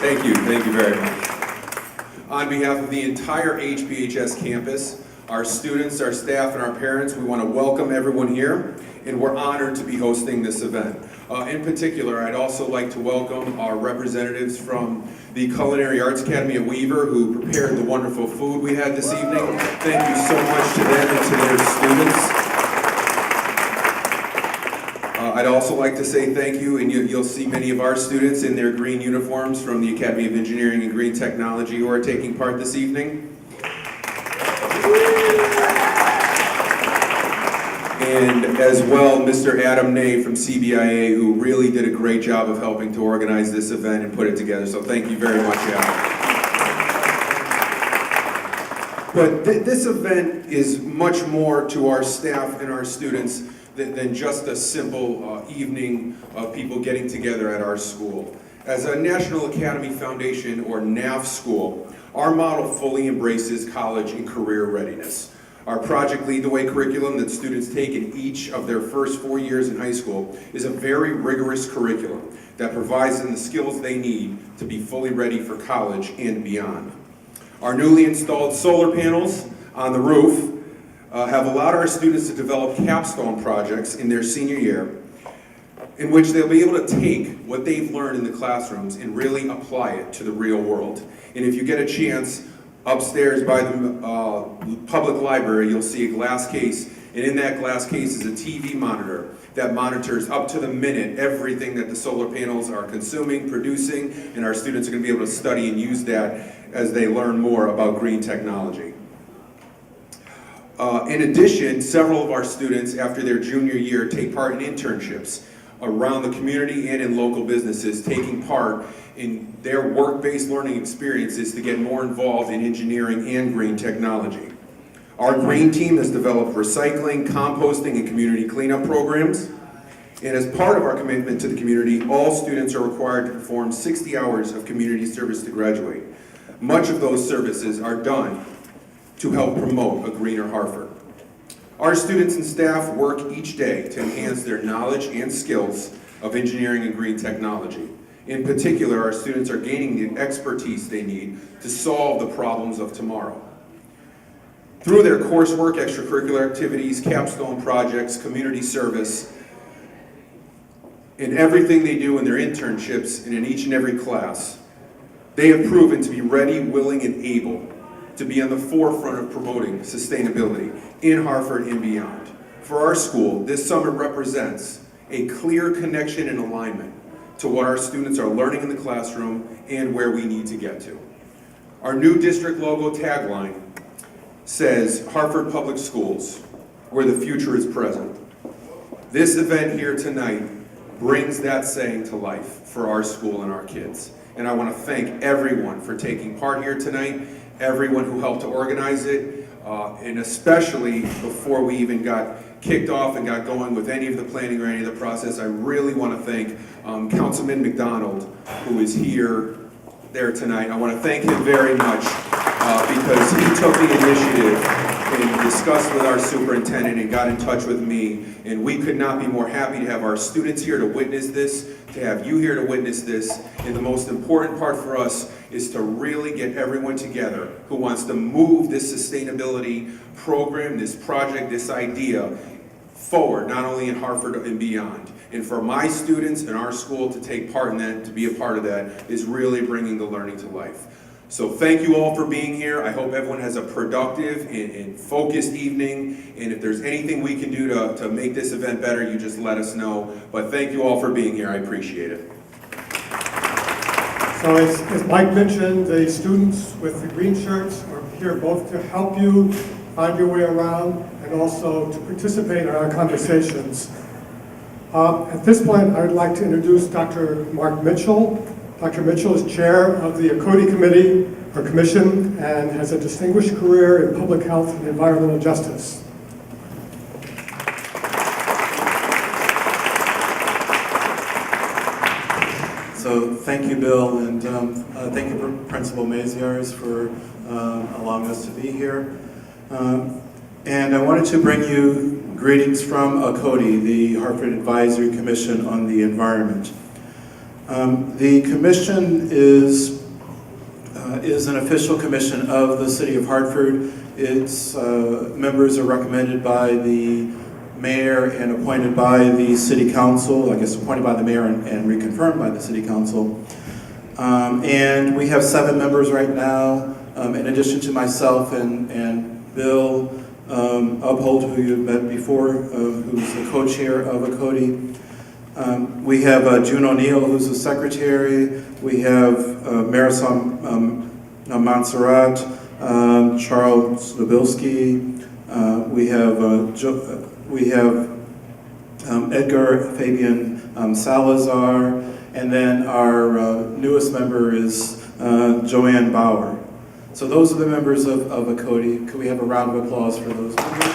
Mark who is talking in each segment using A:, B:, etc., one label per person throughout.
A: Thank you very much. On behalf of the entire HBHS campus, our students, our staff, and our parents, we want to welcome everyone here, and we're honored to be hosting this event. In particular, I'd also like to welcome our representatives from the Culinary Arts Academy at Weaver, who prepared the wonderful food we had this evening. Thank you so much to them and to their students. I'd also like to say thank you, and you'll see many of our students in their green uniforms from the Academy of Engineering and Green Technology who are taking part this evening. And as well, Mr. Adam Ney from CBIA, who really did a great job of helping to organize this event and put it together. So thank you very much, Adam. But this event is much more to our staff and our students than just a simple evening of people getting together at our school. As a National Academy Foundation, or NAF school, our model fully embraces college and career readiness. Our Project Lead the Way curriculum that students take in each of their first 4 years in high school is a very rigorous curriculum that provides them the skills they need to be fully ready for college and beyond. Our newly installed solar panels on the roof have allowed our students to develop capstone projects in their senior year in which they'll be able to take what they've learned in the classrooms and really apply it to the real world. And if you get a chance, upstairs by the public library, you'll see a glass case, and in that glass case is a TV monitor that monitors up to the minute everything that the solar panels are consuming, producing, and our students are going to be able to study and use that as they learn more about green technology. In addition, several of our students, after their junior year, take part in internships around the community and in local businesses, taking part in their work-based learning experiences to get more involved in engineering and green technology. Our green team has developed recycling, composting, and community cleanup programs. And as part of our commitment to the community, all students are required to perform 60 hours of community service to graduate. Much of those services are done to help promote a greener Hartford. Our students and staff work each day to enhance their knowledge and skills of engineering and green technology. In particular, our students are gaining the expertise they need to solve the problems of tomorrow. Through their coursework, extracurricular activities, capstone projects, community service, in everything they do in their internships and in each and every class, they have proven to be ready, willing, and able to be on the forefront of promoting sustainability in Hartford and beyond. For our school, this summit represents a clear connection and alignment to what our students are learning in the classroom and where we need to get to. Our new district logo tagline says, Hartford Public Schools, where the future is present. This event here tonight brings that saying to life for our school and our kids. And I want to thank everyone for taking part here tonight, everyone who helped to organize it, and especially before we even got kicked off and got going with any of the planning or any of the process. I really want to thank Councilman McDonald, who is there tonight. I want to thank him very much because he took the initiative and discussed with our superintendent and got in touch with me, and we could not be more happy to have our students here to witness this, to have you here to witness this, and the most important part for us is to really get everyone together who wants to move this sustainability program, this project, this idea forward, not only in Hartford and beyond. And for my students and our school to take part in that, to be a part of that, is really bringing the learning to life. So thank you all for being here. I hope everyone has a productive and focused evening. And if there's anything we can do to make this event better, you just let us know. But thank you all for being here. I appreciate it.
B: So as Mike mentioned, the students with the green shirts are here both to help you find your way around and also to participate in our conversations. At this point, I would like to introduce Dr. Mark Mitchell. Dr. Mitchell is chair of the Cody Committee, or Commission, and has a distinguished career in public health and environmental justice.
C: So thank you, Bill, and thank you, Principal Maziarz, for allowing us to be here. And I wanted to bring you greetings from CODI, the Hartford Advisory Commission on the Environment. The commission is an official commission of the City of Hartford. Its members are recommended by the mayor and appointed by the City Council, I guess appointed by the mayor and reconfirmed by the City Council. And we have 7 members right now, in addition to myself and Bill Uphold, who you've met before, who's the co-chair of ACODI. We have June O'Neill, who's the secretary. We have Marisol Montserrat, Charles Nabilski. We have Edgar Fabian Salazar, and then our newest member is Joanne Bauer. So those are the members of ACODI. Could we have a round of applause for those members?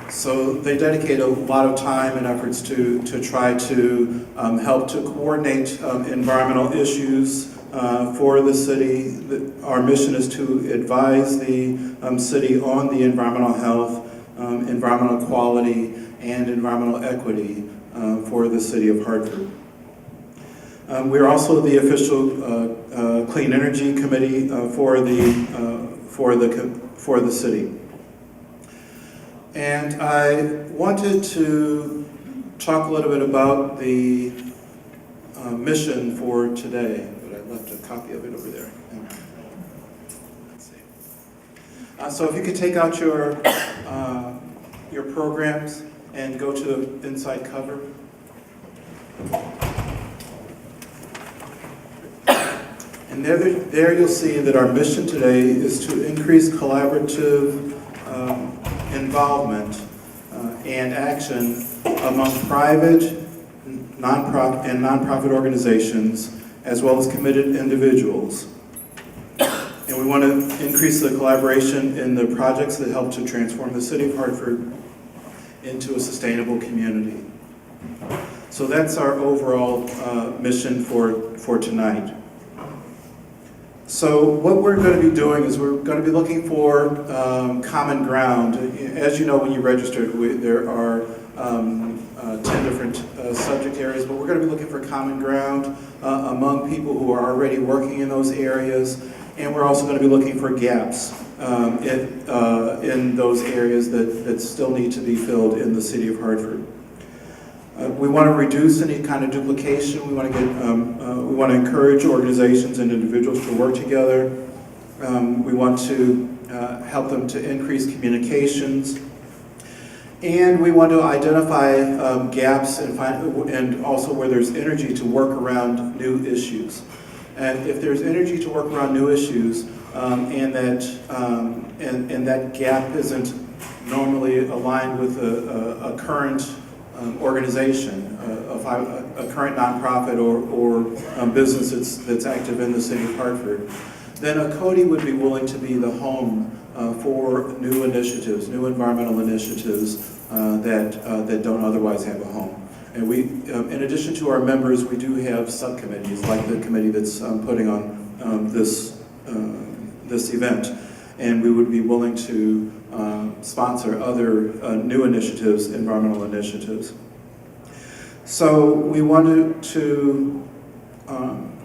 C: So they dedicate a lot of time and efforts to try to help to coordinate environmental issues for the city. Our mission is to advise the city on the environmental health, environmental quality, and environmental equity for the city of Hartford. We're also the official Clean Energy Committee for the city. And I wanted to talk a little bit about the mission for today, but I left a copy of it over there. Let's see. So if you could take out your programs and go to the inside cover. And there you'll see that our mission today is to increase collaborative involvement and action among private and nonprofit organizations, as well as committed individuals. And we want to increase the collaboration in the projects that help to transform the city of Hartford into a sustainable community. So that's our overall mission for tonight. So what we're going to be doing is we're going to be looking for common ground. As you know, when you registered, there are 10 different subject areas, but we're going to be looking for common ground among people who are already working in those areas, and we're also going to be looking for gaps in those areas that still need to be filled in the city of Hartford. We want to reduce any kind of duplication. We want to encourage organizations and individuals to work together. We want to help them to increase communications, and we want to identify gaps and also where there's energy to work around new issues. And if there's energy to work around new issues, and that gap isn't normally aligned with a current organization, a current nonprofit or business that's active in the city of Hartford, then ACODI would be willing to be the home for new initiatives, new environmental initiatives that don't otherwise have a home. And we, in addition to our members, we do have subcommittees, like the committee that's putting on this event. And we would be willing to sponsor other new initiatives, environmental initiatives. So we wanted to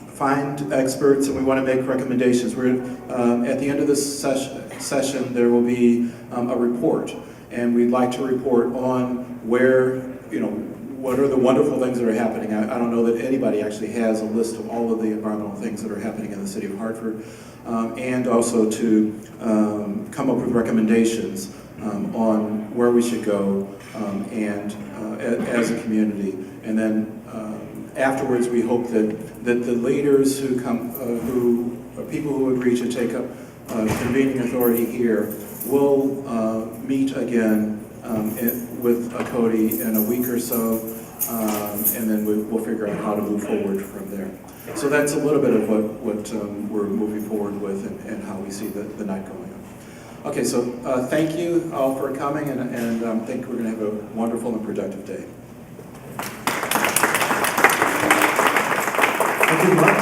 C: find experts, and we want to make recommendations. We're at the end of this session, there will be a report, and we'd like to report on where, what are the wonderful things that are happening. I don't know that anybody actually has a list of all of the environmental things that are happening in the city of Hartford, and also to come up with recommendations on where we should go as a community. And then afterwards, we hope that the leaders who come, people who agree to take up convening authority here, will meet again with ACODI in a week or so, and then we'll figure out how to move forward from there. So that's a little bit of what we're moving forward with and how we see the night going on. Okay, so thank you all for coming, and I think we're going to have a wonderful and productive day.
B: Thank you, Mark.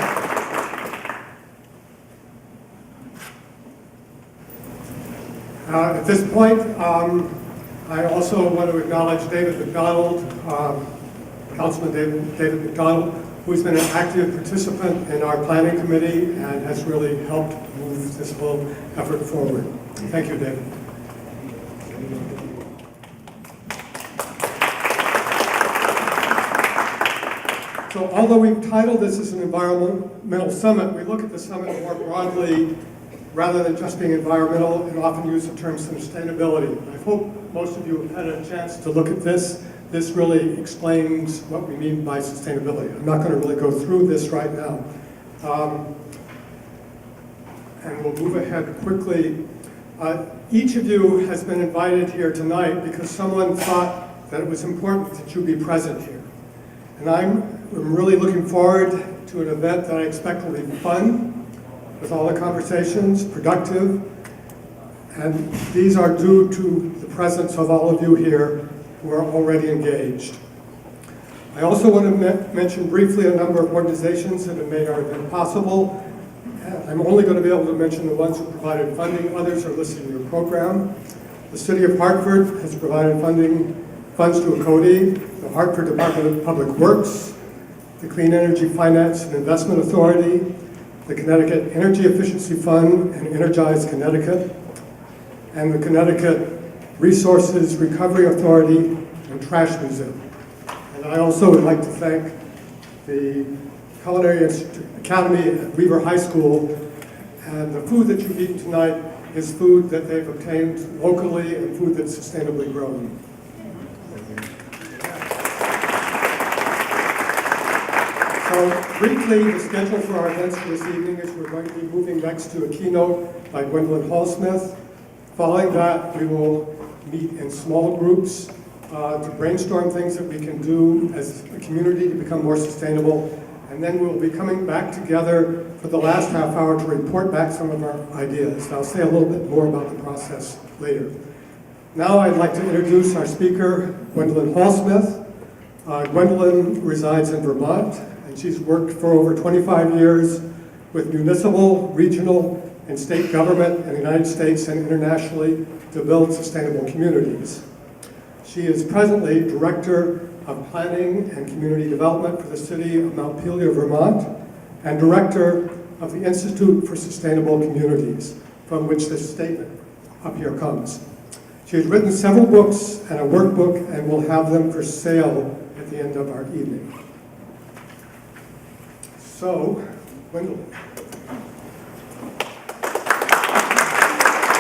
B: At this point, I also want to acknowledge David McDonald, Councilman David McDonald, who's been an active participant in our planning committee and has really helped move this whole effort forward. Thank you, David. So although we've titled this as an environmental summit, we look at the summit more broadly rather than just being environmental and often use the term sustainability. I hope most of you have had a chance to look at this. This really explains what we mean by sustainability. I'm not going to really go through this right now. And we'll move ahead quickly. Each of you has been invited here tonight because someone thought that it was important that you be present here. And I'm really looking forward to an event that I expect will be fun, with all the conversations, productive, and these are due to the presence of all of you here who are already engaged. I also want to mention briefly a number of organizations that have made our event possible. I'm only going to be able to mention the ones who provided funding. Others are listed in your program. The City of Hartford has provided funds to ACODI, the Hartford Department of Public Works, the Clean Energy Finance and Investment Authority, the Connecticut Energy Efficiency Fund and Energize Connecticut, and the Connecticut Resources Recovery Authority and Trash Museum. And I also would like to thank the Culinary Academy at Weaver High School, and the food that you've eaten tonight is food that they've obtained locally and food that's sustainably grown. So briefly, the schedule for our events for this evening is we're going to be moving next to a keynote by Gwendolyn Hall-Smith. Following that, we will meet in small groups to brainstorm things that we can do as a community to become more sustainable. And then we'll be coming back together for the last half hour to report back some of our ideas. And I'll say a little bit more about the process later. Now I'd like to introduce our speaker, Gwendolyn Hall-Smith. Gwendolyn resides in Vermont, and she's worked for over 25 years with municipal, regional, and state government in the United States and internationally to build sustainable communities. She is presently Director of Planning and Community Development for the City of Montpelier, Vermont, and Director of the Institute for Sustainable Communities, from which this statement up here comes. She has written several books and a workbook, and will have them for sale at the end of our evening. So, Gwendolyn.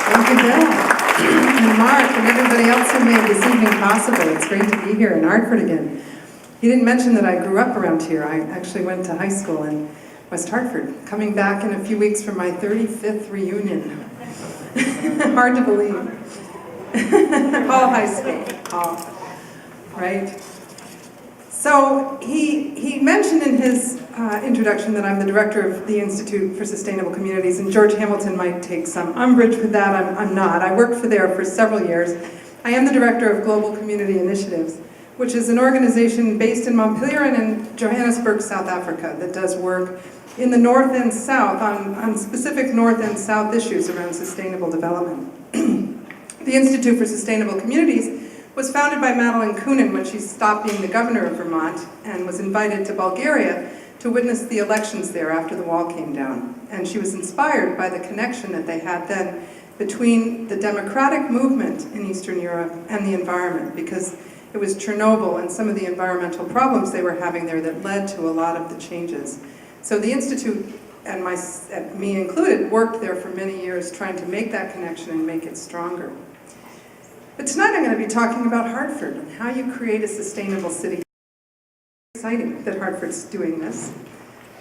D: Thank you, Bill. And Mark and everybody else who made this evening possible. It's great to be here in Hartford again. He didn't mention that I grew up around here. I actually went to high school in West Hartford, coming back in a few weeks for my 35th reunion. Hard to believe. All high school, all, right? So he mentioned in his introduction that I'm the director of the Institute for Sustainable Communities, and George Hamilton might take some umbrage with that. I'm not. I worked there for several years. I am the director of Global Community Initiatives, which is an organization based in Montpelier and in Johannesburg, South Africa, that does work in the north and south on specific north and south issues around sustainable development. The Institute for Sustainable Communities was founded by Madeline Kunin when she stopped being the governor of Vermont and was invited to Bulgaria to witness the elections there after the wall came down. And she was inspired by the connection that they had then between the democratic movement in Eastern Europe and the environment, because it was Chernobyl and some of the environmental problems they were having there that led to a lot of the changes. So the Institute, and me included, worked there for many years trying to make that connection and make it stronger. But tonight I'm going to be talking about Hartford and how you create a sustainable city. It's exciting that Hartford's doing this.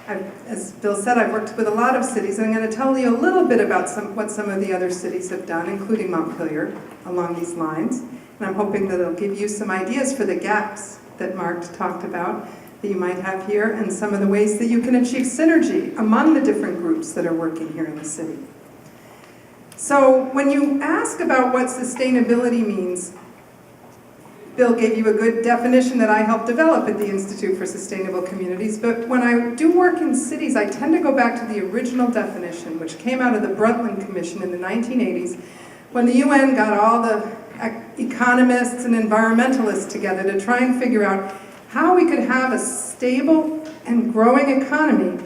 D: As Bill said, I've worked with a lot of cities, and I'm going to tell you a little bit about what some of the other cities have done, including Montpelier, along these lines. And I'm hoping that it'll give you some ideas for the gaps that Mark talked about that you might have here, and some of the ways that you can achieve synergy among the different groups that are working here in the city. So when you ask about what sustainability means, Bill gave you a good definition that I helped develop at the Institute for Sustainable Communities, but when I do work in cities, I tend to go back to the original definition, which came out of the Brundtland Commission in the 1980s, when the UN got all the economists and environmentalists together to try and figure out how we could have a stable and growing economy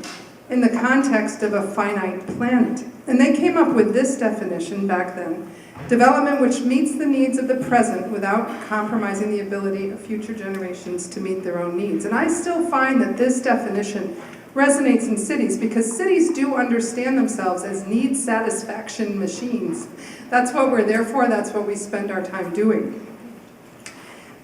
D: in the context of a finite planet. And they came up with this definition back then: development which meets the needs of the present without compromising the ability of future generations to meet their own needs. And I still find that this definition resonates in cities because cities do understand themselves as need satisfaction machines. That's what we're there for, that's what we spend our time doing.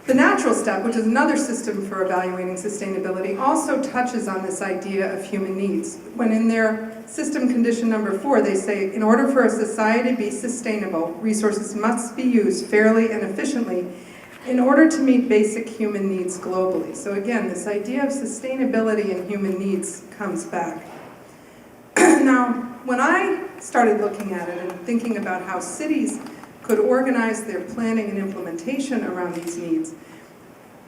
D: The natural step, which is another system for evaluating sustainability, also touches on this idea of human needs. When in their system condition number 4, they say, in order for a society to be sustainable, resources must be used fairly and efficiently in order to meet basic human needs globally. So again, this idea of sustainability and human needs comes back. Now, when I started looking at it and thinking about how cities could organize their planning and implementation around these needs,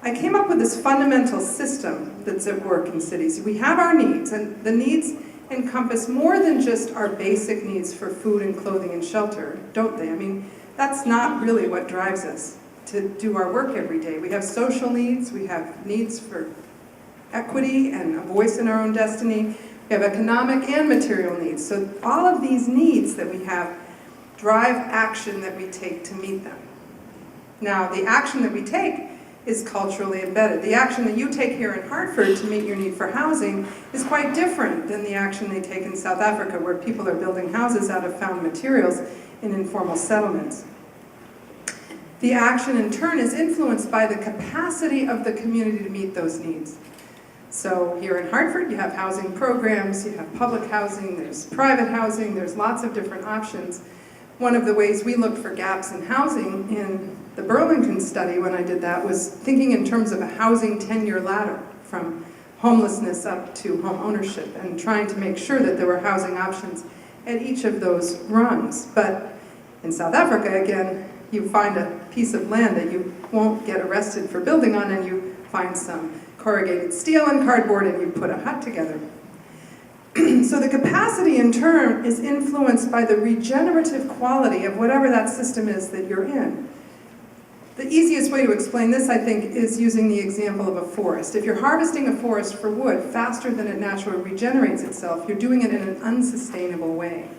D: I came up with this fundamental system that's at work in cities. We have our needs, and the needs encompass more than just our basic needs for food and clothing and shelter, don't they? I mean, that's not really what drives us to do our work every day. We have social needs, we have needs for equity and a voice in our own destiny, we have economic and material needs. So all of these needs that we have drive action that we take to meet them. Now, the action that we take is culturally embedded. The action that you take here in Hartford to meet your need for housing is quite different than the action they take in South Africa, where people are building houses out of found materials in informal settlements. The action, in turn, is influenced by the capacity of the community to meet those needs. So here in Hartford, you have housing programs, you have public housing, there's private housing, there's lots of different options. One of the ways we looked for gaps in housing in the Burlington study when I did that was thinking in terms of a housing 10-year ladder from homelessness up to home ownership and trying to make sure that there were housing options at each of those rungs. But in South Africa, again, you find a piece of land that you won't get arrested for building on, and you find some corrugated steel and cardboard and you put a hut together. So the capacity in turn is influenced by the regenerative quality of whatever that system is that you're in. The easiest way to explain this, I think, is using the example of a forest. If you're harvesting a forest for wood faster than it naturally regenerates itself, you're doing it in an unsustainable way.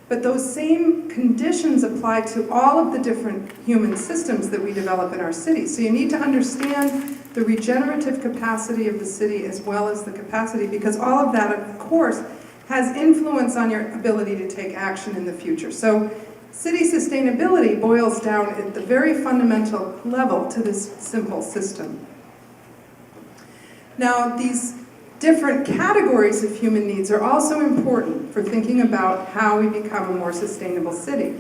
D: But those same conditions apply to all of the different human systems that we develop in our cities. So you need to understand the regenerative capacity of the city as well as the capacity, because all of that, of course, has influence on your ability to take action in the future. So city sustainability boils down at the very fundamental level to this simple system. Now, these different categories of human needs are also important for thinking about how we become a more sustainable city.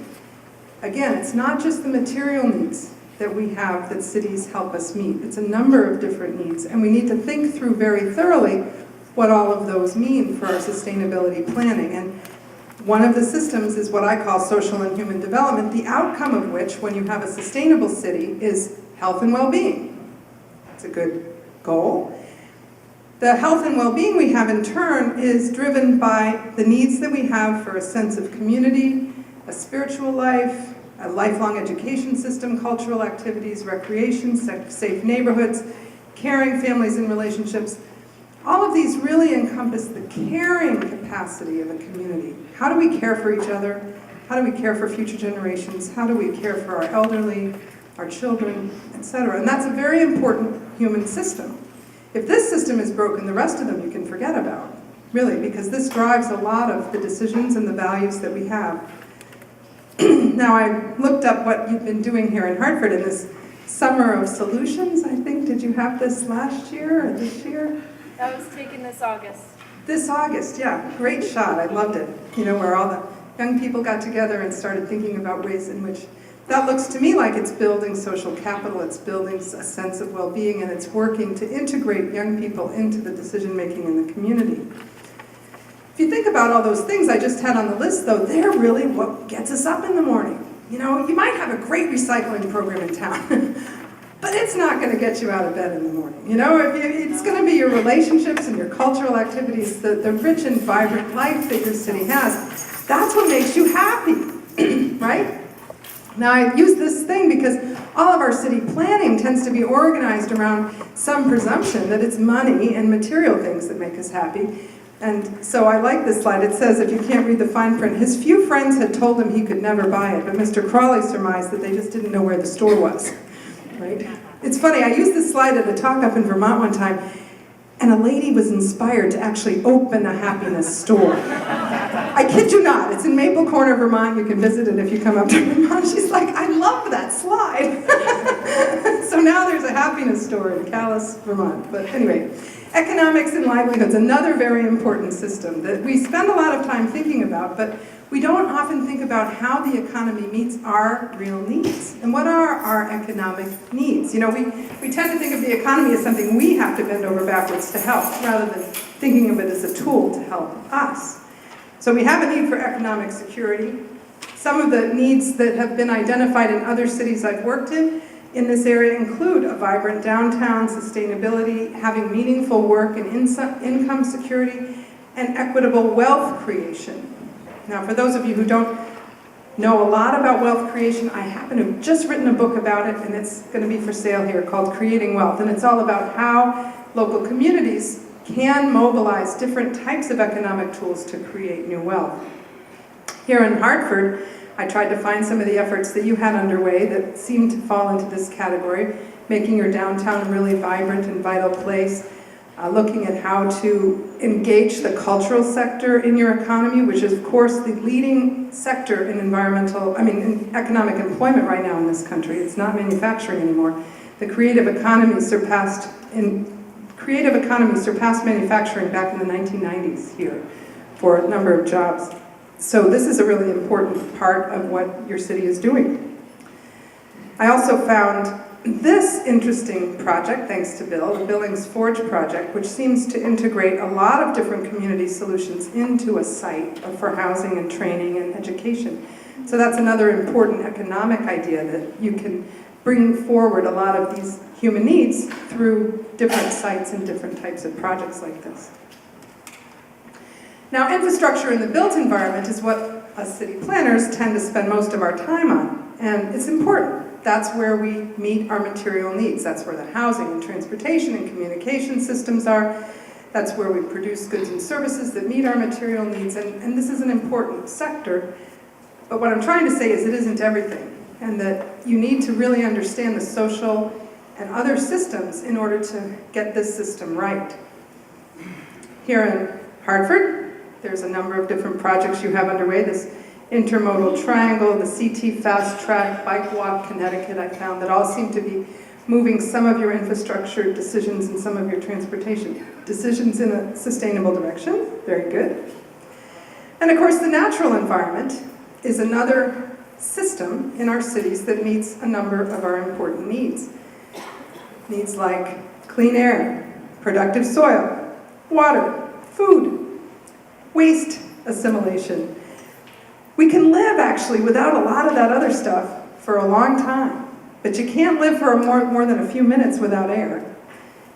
D: Again, it's not just the material needs that we have that cities help us meet. It's a number of different needs, and we need to think through very thoroughly what all of those mean for our sustainability planning. And one of the systems is what I call social and human development, the outcome of which, when you have a sustainable city, is health and well-being. It's a good goal. The health and well-being we have in turn is driven by the needs that we have for a sense of community, a spiritual life, a lifelong education system, cultural activities, recreation, safe neighborhoods, caring families and relationships. All of these really encompass the caring capacity of a community. How do we care for each other? How do we care for future generations? How do we care for our elderly, our children, etc.? And that's a very important human system. If this system is broken, the rest of them you can forget about, really, because this drives a lot of the decisions and the values that we have. Now, I looked up what you've been doing here in Hartford in this Summer of Solutions, I think. Did you have this last year or this year?
E: That was taken this August.
D: This August, yeah. Great shot. I loved it. You know, where all the young people got together and started thinking about ways in which that looks to me like it's building social capital, it's building a sense of well-being, and it's working to integrate young people into the decision-making in the community. If you think about all those things I just had on the list, though, they're really what gets us up in the morning. You know, you might have a great recycling program in town, but it's not going to get you out of bed in the morning. You know, it's going to be your relationships and your cultural activities, the rich and vibrant life that your city has. That's what makes you happy, right? Now, I use this thing because all of our city planning tends to be organized around some presumption that it's money and material things that make us happy. And so I like this slide. It says, if you can't read the fine print, his few friends had told him he could never buy it, but Mr. Crawley surmised that they just didn't know where the store was. Right? It's funny, I used this slide at a talk up in Vermont one time, and a lady was inspired to actually open a happiness store. I kid you not, it's in Maple Corner, Vermont. You can visit it if you come up to Vermont. She's like, I love that slide. So now there's a happiness store in Calais, Vermont. But anyway, economics and livelihoods, another very important system that we spend a lot of time thinking about, but we don't often think about how the economy meets our real needs. And what are our economic needs? You know, we tend to think of the economy as something we have to bend over backwards to help, rather than thinking of it as a tool to help us. So we have a need for economic security. Some of the needs that have been identified in other cities I've worked in this area include a vibrant downtown, sustainability, having meaningful work and income security, and equitable wealth creation. Now, for those of you who don't know a lot about wealth creation, I happen to have just written a book about it, and it's going to be for sale here, called Creating Wealth. And it's all about how local communities can mobilize different types of economic tools to create new wealth. Here in Hartford, I tried to find some of the efforts that you had underway that seemed to fall into this category, making your downtown a really vibrant and vital place, looking at how to engage the cultural sector in your economy, which is, of course, the leading sector in in economic employment right now in this country. It's not manufacturing anymore. The creative economy surpassed manufacturing back in the 1990s here for a number of jobs. So this is a really important part of what your city is doing. I also found this interesting project, thanks to Bill, the Billings Forge project, which seems to integrate a lot of different community solutions into a site for housing and training and education. So that's another important economic idea, that you can bring forward a lot of these human needs through different sites and different types of projects like this. Now, infrastructure in the built environment is what us city planners tend to spend most of our time on, and it's important. That's where we meet our material needs. That's where the housing and transportation and communication systems are. That's where we produce goods and services that meet our material needs, and this is an important sector. But what I'm trying to say is it isn't everything, and that you need to really understand the social and other systems in order to get this system right. Here in Hartford, there's a number of different projects you have underway. This intermodal triangle, the CT Fast Track, Bike Walk Connecticut, I found that all seem to be moving some of your infrastructure decisions and some of your transportation decisions in a sustainable direction. Very good. And of course, the natural environment is another system in our cities that meets a number of our important needs. Needs like clean air, productive soil, water, food, waste assimilation. We can live, actually, without a lot of that other stuff for a long time. But you can't live for more than a few minutes without air.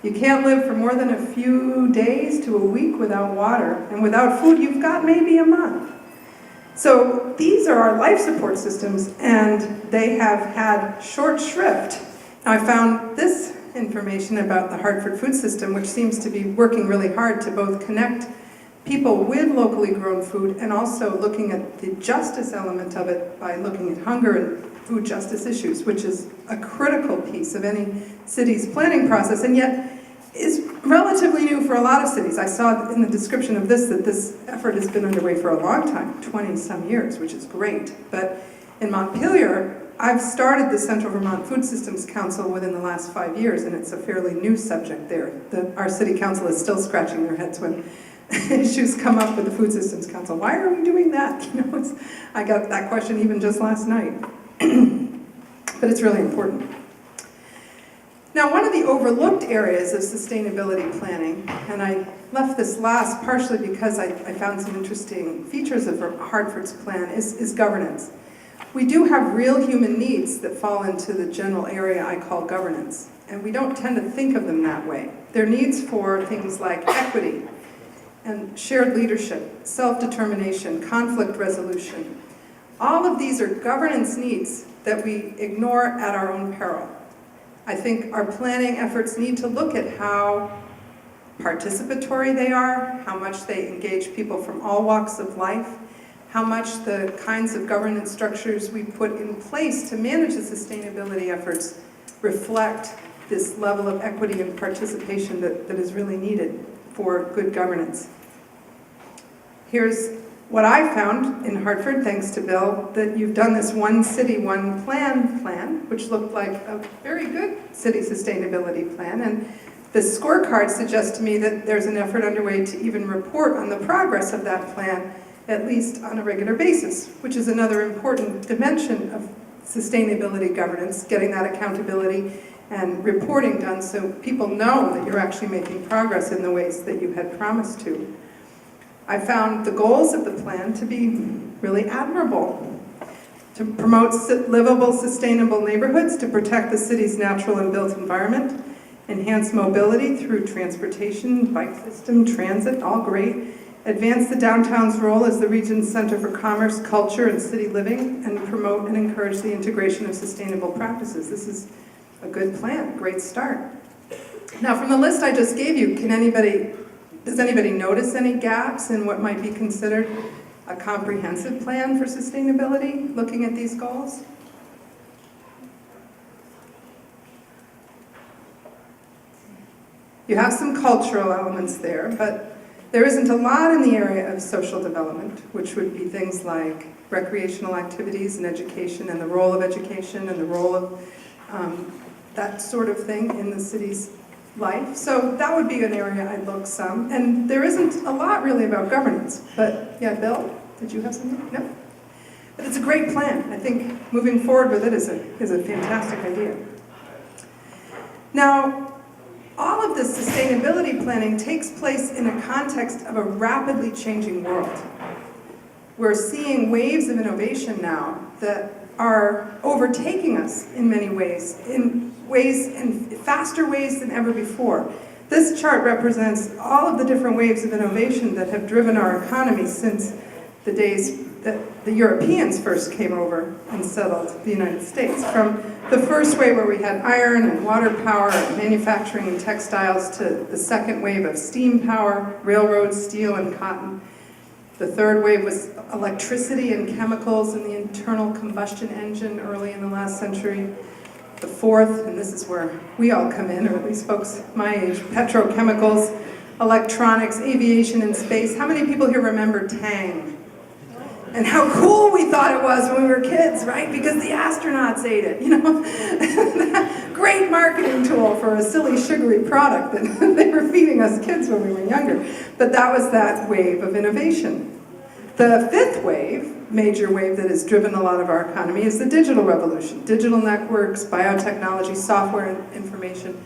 D: You can't live for more than a few days to a week without water. And without food, you've got maybe a month. So these are our life support systems, and they have had short shrift. Now, I found this information about the Hartford food system, which seems to be working really hard to both connect people with locally grown food and also looking at the justice element of it by looking at hunger and food justice issues, which is a critical piece of any city's planning process, and yet is relatively new for a lot of cities. I saw in the description of this that this effort has been underway for a long time, 20-some years, which is great. But in Montpelier, I've started the Central Vermont Food Systems Council within the last 5 years, and it's a fairly new subject there. Our city council is still scratching their heads when issues come up with the Food Systems Council. Why are we doing that? I got that question even just last night. But it's really important. Now, one of the overlooked areas of sustainability planning, and I left this last partially because I found some interesting features of Hartford's plan, is governance. We do have real human needs that fall into the general area I call governance, and we don't tend to think of them that way. They're needs for things like equity and shared leadership, self-determination, conflict resolution, All of these are governance needs that we ignore at our own peril. I think our planning efforts need to look at how participatory they are, how much they engage people from all walks of life, how much the kinds of governance structures we put in place to manage the sustainability efforts reflect this level of equity and participation that is really needed for good governance. Here's what I found in Hartford, thanks to Bill, that you've done this one city, one plan, which looked like a very good city sustainability plan. And the scorecard suggests to me that there's an effort underway to even report on the progress of that plan, at least on a regular basis, which is another important dimension of sustainability governance, getting that accountability and reporting done so people know that you're actually making progress in the ways that you had promised to. I found the goals of the plan to be really admirable. To promote livable, sustainable neighborhoods, to protect the city's natural and built environment, enhance mobility through transportation, bike system, transit, all great. Advance the downtown's role as the region's center for commerce, culture, and city living, and promote and encourage the integration of sustainable practices. This is a good plan, great start. Now, from the list I just gave you, does anybody notice any gaps in what might be considered a comprehensive plan for sustainability, looking at these goals? You have some cultural elements there, but there isn't a lot in the area of social development, which would be things like recreational activities and education, and the role of education and the role of that sort of thing in the city's life. So that would be an area I'd look some. And there isn't a lot really about governance. But yeah, Bill, did you have something? No? But it's a great plan. I think moving forward with it is a fantastic idea. Now, all of this sustainability planning takes place in a context of a rapidly changing world. We're seeing waves of innovation now that are overtaking us in many ways, in faster ways than ever before. This chart represents all of the different waves of innovation that have driven our economy since the days that the Europeans first came over and settled the United States. From the first wave where we had iron and water power and manufacturing and textiles, to the second wave of steam power, railroads, steel, and cotton. The third wave was electricity and chemicals and the internal combustion engine early in the last century. The fourth, and this is where we all come in, or at least folks my age, petrochemicals, electronics, aviation, and space. How many people here remember Tang? And how cool we thought it was when we were kids, right? Because the astronauts ate it, you know? Great marketing tool for a silly, sugary product that they were feeding us kids when we were younger. But that was that wave of innovation. The fifth wave, major wave that has driven a lot of our economy, is the digital revolution. Digital networks, biotechnology, software, and information.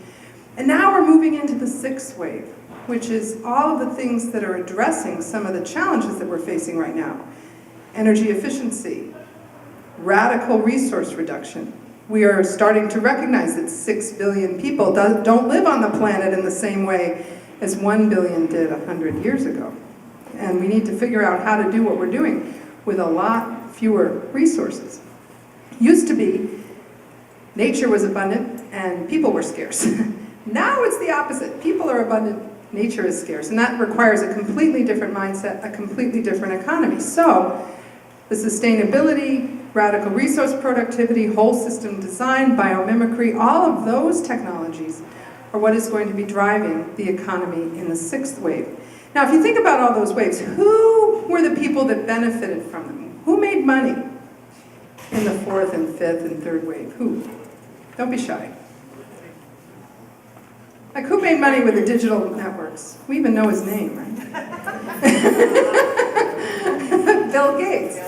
D: And now we're moving into the sixth wave, which is all of the things that are addressing some of the challenges that we're facing right now. Energy efficiency, radical resource reduction. We are starting to recognize that 6 billion people don't live on the planet in the same way as 1 billion did 100 years ago. And we need to figure out how to do what we're doing with a lot fewer resources. Used to be, nature was abundant and people were scarce. Now it's the opposite. People are abundant, nature is scarce. And that requires a completely different mindset, a completely different economy. So, the sustainability, radical resource productivity, whole system design, biomimicry, all of those technologies are what is going to be driving the economy in the sixth wave. Now, if you think about all those waves, who were the people that benefited from them? Who made money in the fourth and fifth and third wave? Who? Don't be shy. Like, who made money with the digital networks? We even know his name, right? Bill Gates.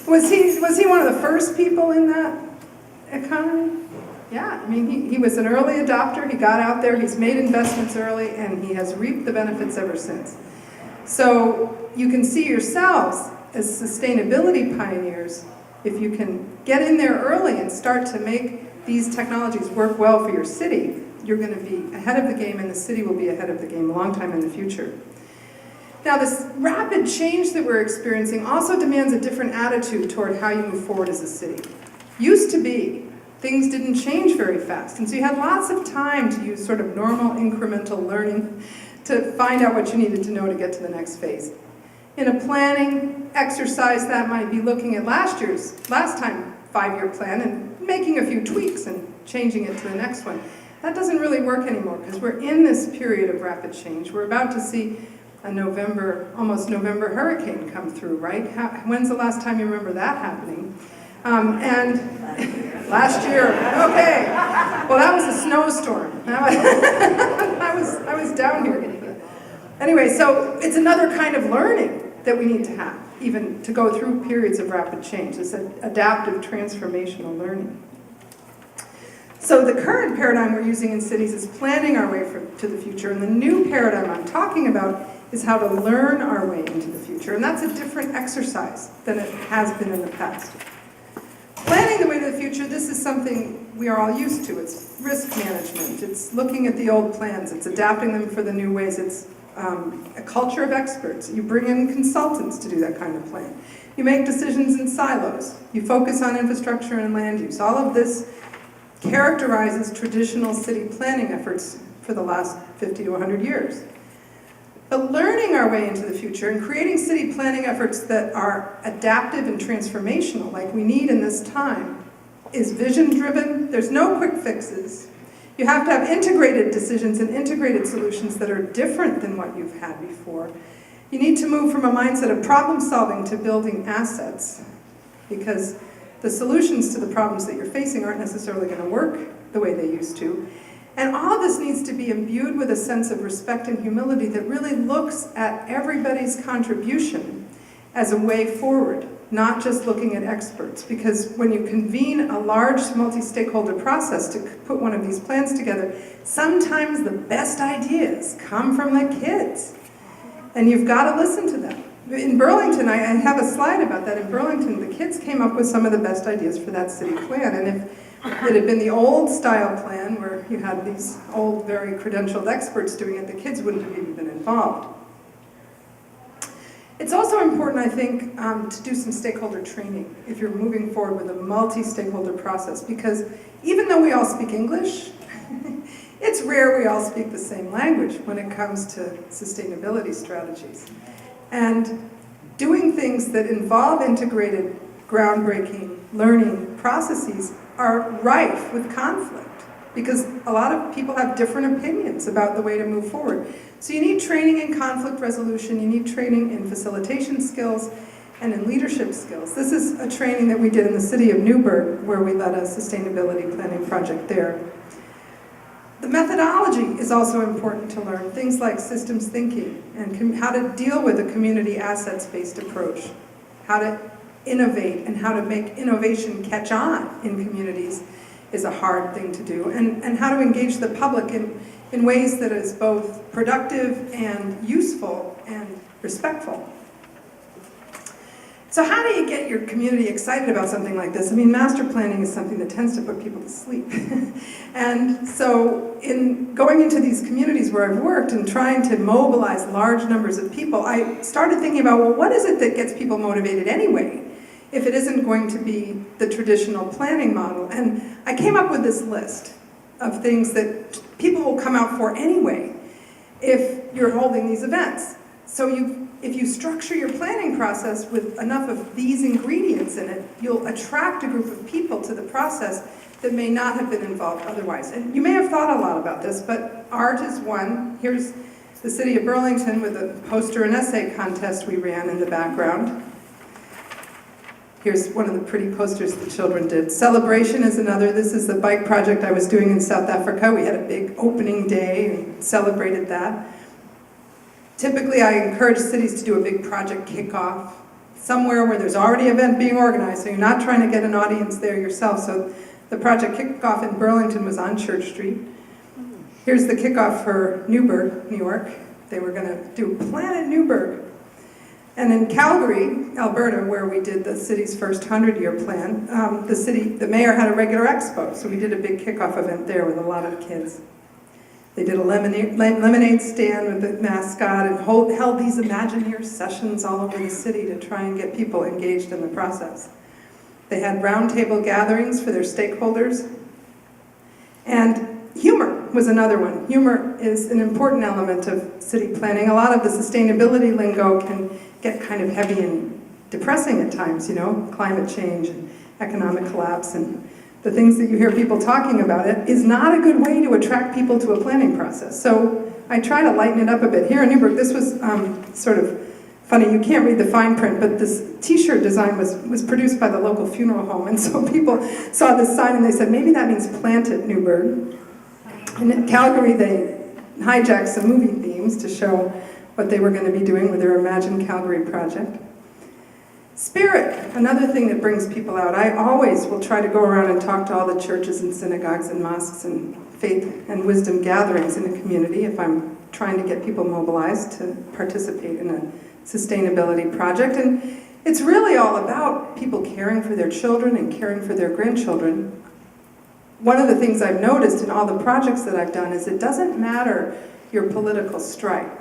D: Was he one of the first people in that economy? Yeah, I mean, he was an early adopter. He got out there, he's made investments early, and he has reaped the benefits ever since. So you can see yourselves as sustainability pioneers, if you can get in there early and start to make these technologies work well for your city, you're going to be ahead of the game, and the city will be ahead of the game a long time in the future. Now, this rapid change that we're experiencing also demands a different attitude toward how you move forward as a city. Used to be, things didn't change very fast, and so you had lots of time to use sort of normal incremental learning to find out what you needed to know to get to the next phase. In a planning exercise, that might be looking at last time 5-year plan and making a few tweaks and changing it to the next one. That doesn't really work anymore because we're in this period of rapid change. We're about to see a almost November hurricane come through, right? When's the last time you remember that happening? And last year, okay. Well, that was a snowstorm. I was down here. Anyway, so it's another kind of learning that we need to have, even to go through periods of rapid change. It's adaptive transformational learning. So the current paradigm we're using in cities is planning our way to the future, and the new paradigm I'm talking about is how to learn our way into the future, and that's a different exercise than it has been in the past. Planning the way to the future, this is something we are all used to. It's risk management, it's looking at the old plans, it's adapting them for the new ways, it's a culture of experts. You bring in consultants to do that kind of plan. You make decisions in silos. You focus on infrastructure and land use. All of this characterizes traditional city planning efforts for the last 50 to 100 years. But learning our way into the future and creating city planning efforts that are adaptive and transformational, like we need in this time, is vision-driven. There's no quick fixes. You have to have integrated decisions and integrated solutions that are different than what you've had before. You need to move from a mindset of problem solving to building assets, because the solutions to the problems that you're facing aren't necessarily going to work the way they used to. And all this needs to be imbued with a sense of respect and humility that really looks at everybody's contribution as a way forward, not just looking at experts. Because when you convene a large multi-stakeholder process to put one of these plans together, sometimes the best ideas come from the kids. And you've got to listen to them. In Burlington, I have a slide about that. In Burlington, the kids came up with some of the best ideas for that city plan. And if it had been the old style plan where you had these old, very credentialed experts doing it, the kids wouldn't have even been involved. It's also important, I think, to do some stakeholder training if you're moving forward with a multi-stakeholder process, because even though we all speak English, it's rare we all speak the same language when it comes to sustainability strategies. And doing things that involve integrated, groundbreaking learning processes are rife with conflict, because a lot of people have different opinions about the way to move forward. So you need training in conflict resolution, you need training in facilitation skills, and in leadership skills. This is a training that we did in the city of Newburgh, where we led a sustainability planning project there. The methodology is also important to learn, things like systems thinking, and how to deal with a community assets-based approach, how to innovate and how to make innovation catch on in communities is a hard thing to do, and how to engage the public in ways that is both productive and useful and respectful. So how do you get your community excited about something like this? I mean, master planning is something that tends to put people to sleep. And so in going into these communities where I've worked and trying to mobilize large numbers of people, I started thinking about, well, what is it that gets people motivated anyway, if it isn't going to be the traditional planning model? And I came up with this list of things that people will come out for anyway if you're holding these events. So if you structure your planning process with enough of these ingredients in it, you'll attract a group of people to the process that may not have been involved otherwise. And you may have thought a lot about this, but art is one. Here's the city of Burlington with a poster and essay contest we ran in the background. Here's one of the pretty posters the children did. Celebration is another. This is the bike project I was doing in South Africa. We had a big opening day and celebrated that. Typically, I encourage cities to do a big project kickoff somewhere where there's already an event being organized, so you're not trying to get an audience there yourself. So the project kickoff in Burlington was on Church Street. Here's the kickoff for Newburgh, New York. They were going to do Planet Newburgh. And in Calgary, Alberta, where we did the city's first 100-year plan, the mayor had a regular expo, so we did a big kickoff event there with a lot of kids. They did a lemonade stand with the mascot and held these Imagineer sessions all over the city to try and get people engaged in the process. They had roundtable gatherings for their stakeholders. And humor was another one. Humor is an important element of city planning. A lot of the sustainability lingo can get kind of heavy and depressing at times, climate change and economic collapse and the things that you hear people talking about it is not a good way to attract people to a planning process. So I try to lighten it up a bit. Here in Newburgh, this was sort of funny. You can't read the fine print, but this t-shirt design was produced by the local funeral home. And so people saw this sign and they said, maybe that means plant at Newburgh. And in Calgary, they hijacked some movie themes to show what they were going to be doing with their Imagine Calgary project. Spirit, another thing that brings people out. I always will try to go around and talk to all the churches and synagogues and mosques and faith and wisdom gatherings in the community if I'm trying to get people mobilized to participate in a sustainability project. And it's really all about people caring for their children and caring for their grandchildren. One of the things I've noticed in all the projects that I've done is it doesn't matter your political stripe.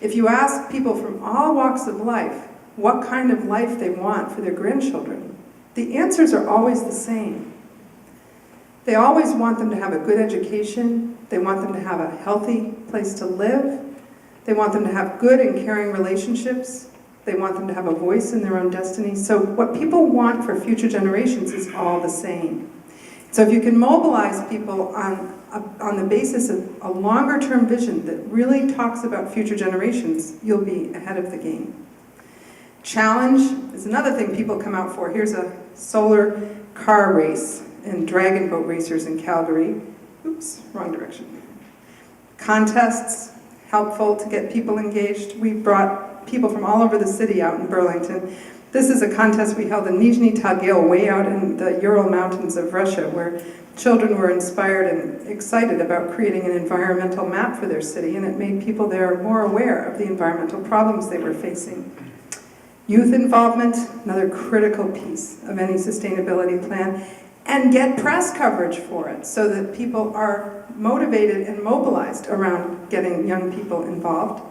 D: If you ask people from all walks of life what kind of life they want for their grandchildren, the answers are always the same. They always want them to have a good education. They want them to have a healthy place to live. They want them to have good and caring relationships. They want them to have a voice in their own destiny. So what people want for future generations is all the same. So if you can mobilize people on the basis of a longer-term vision that really talks about future generations, you'll be ahead of the game. Challenge is another thing people come out for. Here's a solar car race and dragon boat racers in Calgary. Oops, wrong direction. Contests, helpful to get people engaged. We brought people from all over the city out in Burlington. This is a contest we held in Nizhny Tagil, way out in the Ural Mountains of Russia, where children were inspired and excited about creating an environmental map for their city, and it made people there more aware of the environmental problems they were facing. Youth involvement, another critical piece of any sustainability plan, and get press coverage for it so that people are motivated and mobilized around getting young people involved.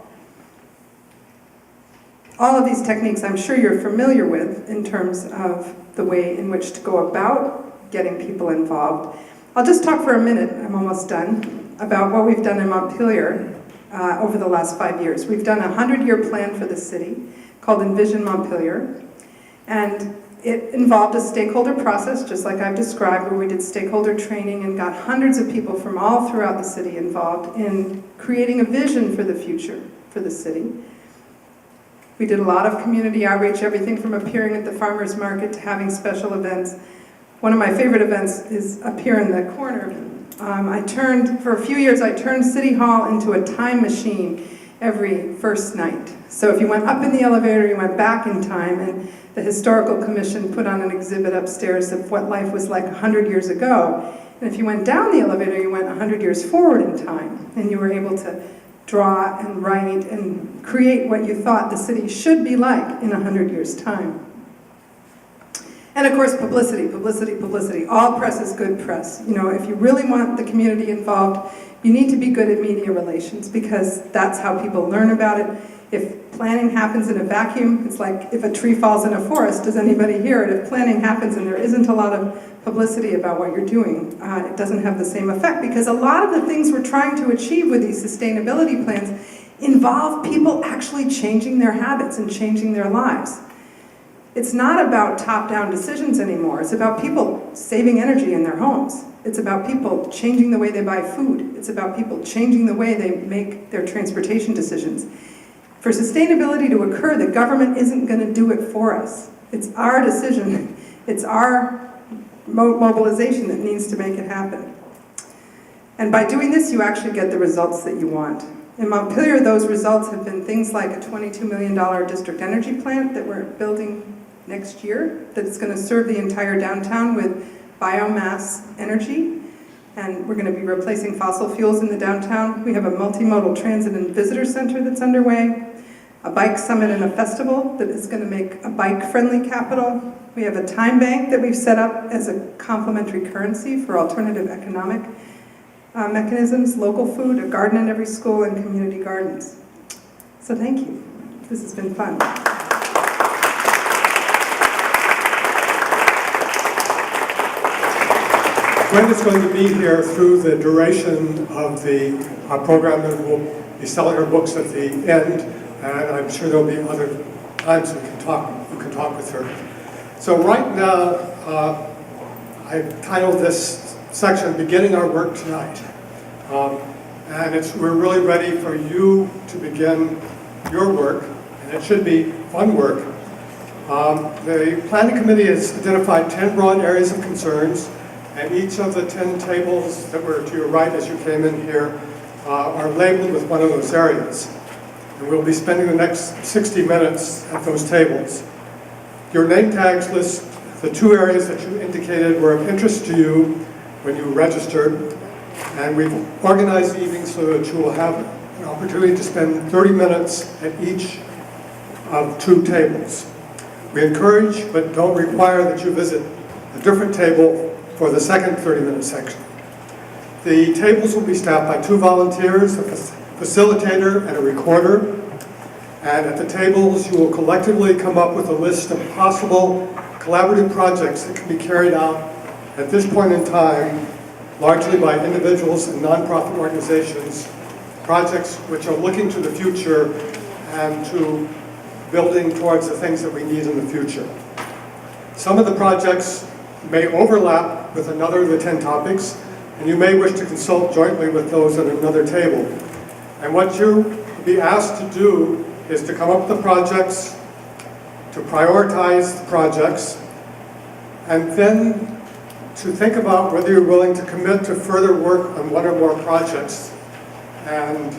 D: All of these techniques I'm sure you're familiar with in terms of the way in which to go about getting people involved. I'll just talk for a minute, I'm almost done, about what we've done in Montpelier over the last 5 years. We've done a 100-year plan for the city called Envision Montpelier, and it involved a stakeholder process, just like I've described, where we did stakeholder training and got hundreds of people from all throughout the city involved in creating a vision for the future for the city. We did a lot of community outreach, everything from appearing at the farmers market to having special events. One of my favorite events is up here in the corner. For a few years, I turned City Hall into a time machine every first night. So if you went up in the elevator, you went back in time, and the Historical Commission put on an exhibit upstairs of what life was like 100 years ago. And if you went down the elevator, you went 100 years forward in time, and you were able to draw and write and create what you thought the city should be like in 100 years' time. And of course, publicity, publicity, publicity. All press is good press. If you really want the community involved, you need to be good at media relations, because that's how people learn about it. If planning happens in a vacuum, it's like if a tree falls in a forest, does anybody hear it? If planning happens and there isn't a lot of publicity about what you're doing, it doesn't have the same effect, because a lot of the things we're trying to achieve with these sustainability plans involve people actually changing their habits and changing their lives. It's not about top-down decisions anymore. It's about people saving energy in their homes. It's about people changing the way they buy food. It's about people changing the way they make their transportation decisions. For sustainability to occur, the government isn't going to do it for us. It's our decision. It's our mobilization that needs to make it happen. And by doing this, you actually get the results that you want. In Montpelier, those results have been things like a $22 million district energy plant that we're building next year that's going to serve the entire downtown with biomass energy. And we're going to be replacing fossil fuels in the downtown. We have a multimodal transit and visitor center that's underway, a bike summit and a festival that is going to make a bike-friendly capital. We have a time bank that we've set up as a complementary currency for alternative economic mechanisms, local food, a garden in every school, and community gardens. So thank you. This has been fun.
B: Gwen is going to be here through the duration of the program, and we'll be selling her books at the end, and I'm sure there'll be other times you can talk with her. So right now, I've titled this section, Beginning Our Work Tonight. And we're really ready for you to begin your work, and it should be fun work. The Planning Committee has identified 10 broad areas of concerns, and each of the 10 tables that were to your right as you came in here are labeled with one of those areas. And we'll be spending the next 60 minutes at those tables. Your name tags list the 2 areas that you indicated were of interest to you when you registered, and we've organized the evening so that you will have an opportunity to spend 30 minutes at each of 2 tables. We encourage but don't require that you visit a different table for the second 30-minute section. The tables will be staffed by 2 volunteers, a facilitator and a recorder. And at the tables, you will collectively come up with a list of possible collaborative projects that can be carried out at this point in time, largely by individuals and nonprofit organizations, projects which are looking to the future and to building towards the things that we need in the future. Some of the projects may overlap with another of the 10 topics, and you may wish to consult jointly with those at another table. And what you'll be asked to do is to come up with the projects, to prioritize the projects, and then to think about whether you're willing to commit to further work on one or more projects. And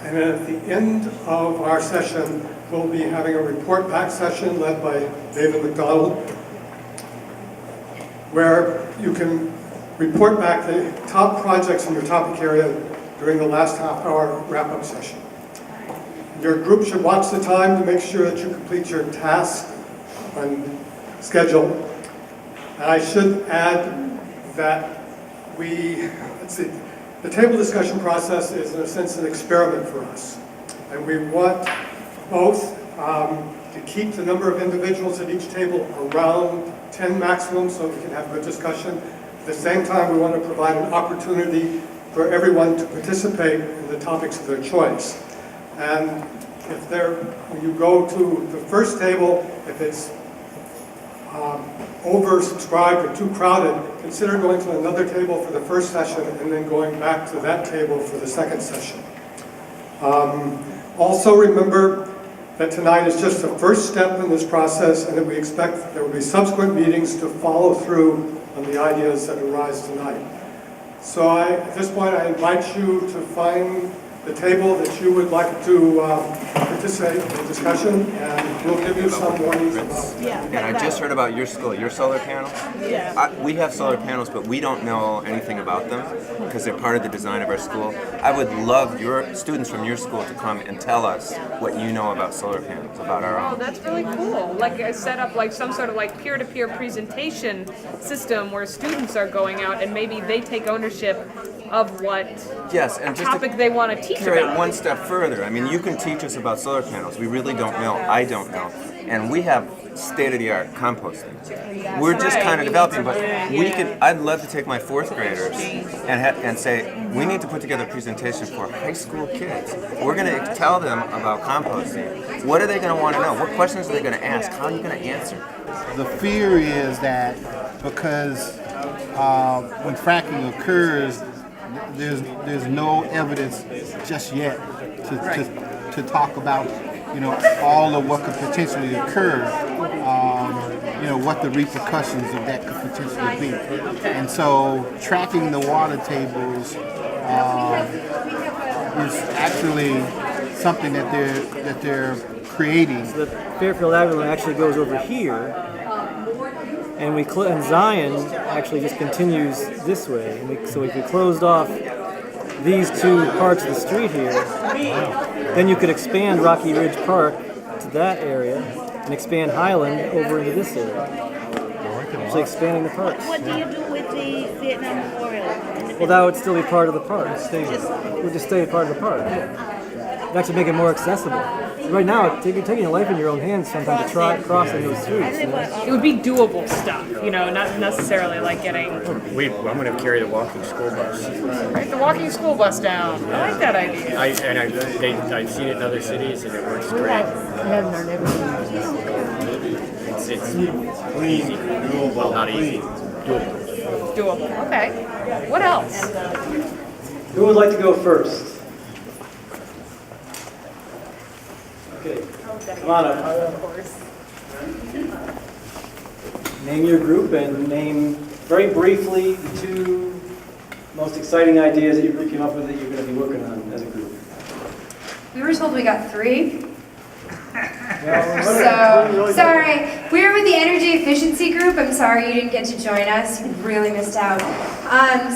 B: then at the end of our session, we'll be having a report back session led by David McDonald, where you can report back the top projects in your topic area during the last half-hour wrap-up session. Your group should watch the time to make sure that you complete your task on schedule. And I should add that the table discussion process is in a sense an experiment for us. And we want both to keep the number of individuals at each table around 10 maximum so we can have good discussion. At the same time, we want to provide an opportunity for everyone to participate in the topics of their choice. And when you go to the first table, if it's oversubscribed or too crowded, consider going to another table for the first session and then going back to that table for the second session. Also remember that tonight is just the first step in this process, and that we expect that there will be subsequent meetings to follow through on the ideas that arise tonight. So at this point, I invite you to find the table that you would like to participate in the discussion, and we'll give you some warnings about it.
F: And I just heard about your school, your solar panels.
E: Yeah.
F: We have solar panels, but we don't know anything about them because they're part of the design of our school. I would love your students from your school to come and tell us what you know about solar panels, about our
E: Oh,
F: own.
E: that's really cool. Like I set up like some sort of like peer-to-peer presentation system where students are going out and maybe they take ownership of what
F: Yes, and just
E: topic they want to teach
F: carry it
E: about.
F: one step further. I mean, you can teach us about solar panels. We really don't know. I don't know. And we have state-of-the-art composting. We're just kind of developing, but I'd love to take my 4th graders and say, we need to put together a presentation for high school kids. We're going to tell them about composting. What are they going to want to know? What questions are they going to ask? How are you going to answer?
G: The fear is that because when fracking occurs, there's no evidence just yet to talk about, all of what could potentially occur, what the repercussions of that could potentially be. And so tracking the water tables is actually something that they're creating.
H: The Fairfield Avenue actually goes over here, and and Zion actually just continues this way. And so if we closed off these 2 parts of the street here, then you could expand Rocky Ridge Park to that area and expand Highland over into this area. Actually expanding the parks.
I: What do you do with the Vietnam Memorial and the
H: Well, that would still be part of the park. It would just stay part of the park. It'd actually make it more accessible. Right now, you're taking your life in your own hands sometimes to try crossing those streets. You know?
E: It would be doable stuff, you know, not necessarily like getting
I: I'm going to carry the walking school bus.
E: the walking school bus down. I like that idea.
I: I've seen it in other cities and it works great. It's easy. Well, not easy. Doable.
E: Doable. Okay. What else?
H: Who would like to go first? Okay, come on up.
E: Of course.
H: Name your group and name very briefly the two most exciting ideas that your group came up with that you're going to be working on as a group.
J: We were told we got 3. So, sorry. We were with the Energy Efficiency Group. I'm sorry you didn't get to join us. You really missed out.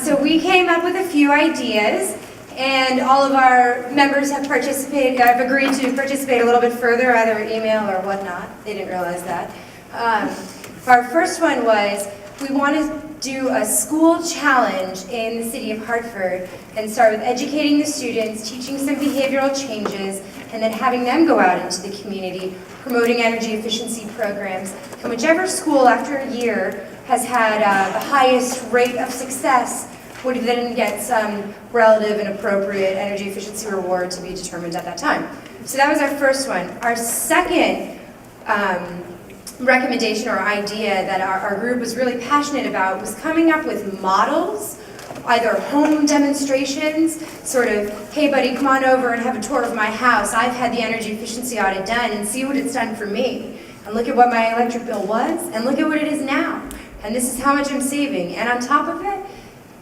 J: So we came up with a few ideas, and all of our members have participated. I've agreed to participate a little bit further, either email or whatnot. They didn't realize that. Our first one was we want to do a school challenge in the city of Hartford and start with educating the students, teaching some behavioral changes, and then having them go out into the community, promoting energy efficiency programs. And whichever school after a year has had the highest rate of success would then get some relative and appropriate energy efficiency reward to be determined at that time. So that was our first one. Our second recommendation or idea that our group was really passionate about was coming up with models, either home demonstrations, sort of, hey buddy, come on over and have a tour of my house. I've had the energy efficiency audit done and see what it's done for me. And look at what my electric bill was, and look at what it is now. And this is how much I'm saving. And on top of it,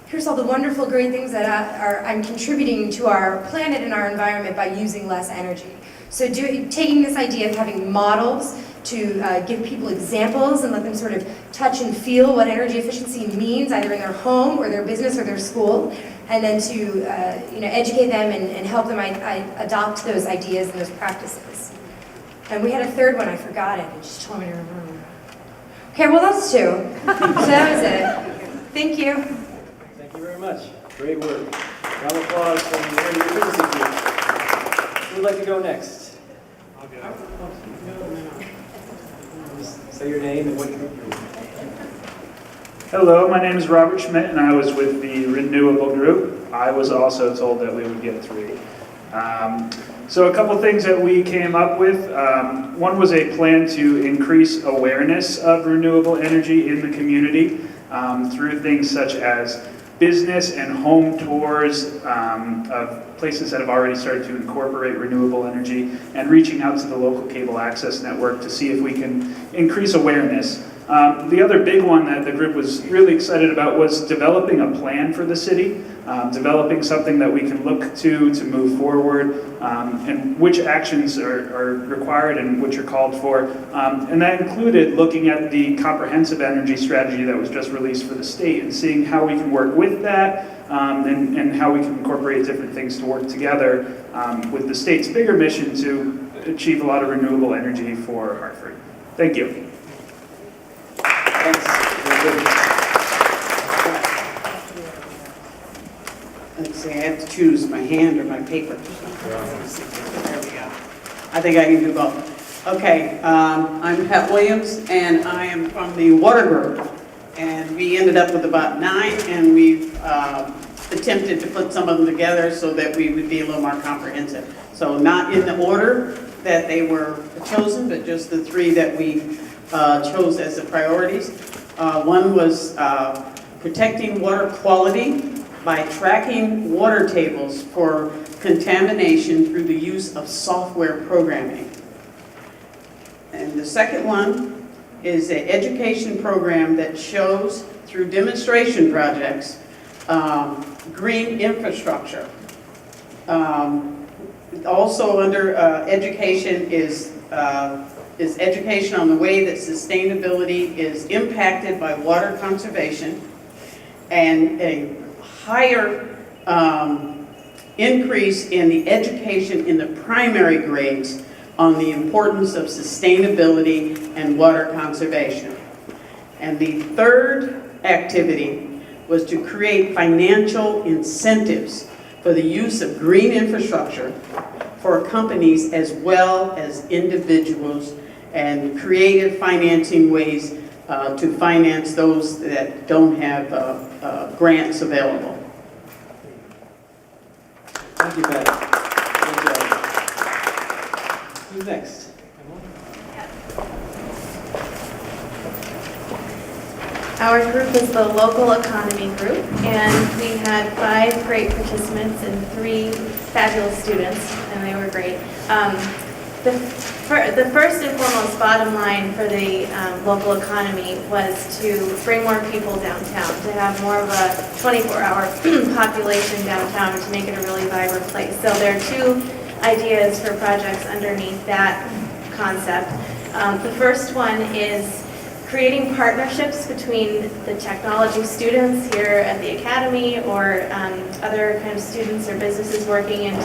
J: here's all the wonderful, great things that I'm contributing to our planet and our environment by using less energy. So taking this idea of having models to give people examples and let them sort of touch and feel what energy efficiency means, either in their home or their business or their school, and then to educate them and help them adopt those ideas and those practices. And we had a third one, I forgot it, it just told me to remember. Okay, well that's 2. So that was it. Thank you.
H: Thank you very much. Great work. Round of applause from the Energy Efficiency Group. Who would like to go next? I'll go. Just say your name and what group you're with.
K: Hello, my name is Robert Schmidt and I was with the Renewable Group. I was also told that we would get 3. So a couple things that we came up with. One was a plan to increase awareness of renewable energy in the community through things such as business and home tours of places that have already started to incorporate renewable energy and reaching out to the local cable access network to see if we can increase awareness. The other big one that the group was really excited about was developing a plan for the city, developing something that we can look to move forward, and which actions are required and which are called for. And that included looking at the comprehensive energy strategy that was just released for the state and seeing how we can work with that and how we can incorporate different things to work together with the state's bigger mission to achieve a lot of renewable energy for Hartford. Thank you.
H: Thanks.
L: Let's see, I have to choose my hand or my paper. There we go. I think I can do both. Okay, I'm Pat Williams, and I am from the Water Group. And we ended up with about 9, and we've attempted to put some of them together so that we would be a little more comprehensive. So not in the order that they were chosen, but just the 3 that we chose as the priorities. One was protecting water quality by tracking water tables for contamination through the use of software programming. And the second one is an education program that shows through demonstration projects green infrastructure. Also under education is education on the way that sustainability is impacted by water conservation and a higher increase in the education in the primary grades on the importance of sustainability and water conservation. And the third activity was to create financial incentives for the use of green infrastructure for companies as well as individuals, and creative financing ways to finance those that don't have grants available. Thank you, Beth. Good job. Who's next?
M: Our group is the Local Economy Group, and we had 5 great participants and 3 fabulous students, and they were great. The first and foremost bottom line for the local economy was to bring more people downtown, to have more of a 24-hour population downtown, and to make it a really vibrant place. So there are 2 ideas for projects underneath that concept. The first one is creating partnerships between the technology students here at the academy or other kind of students or businesses working in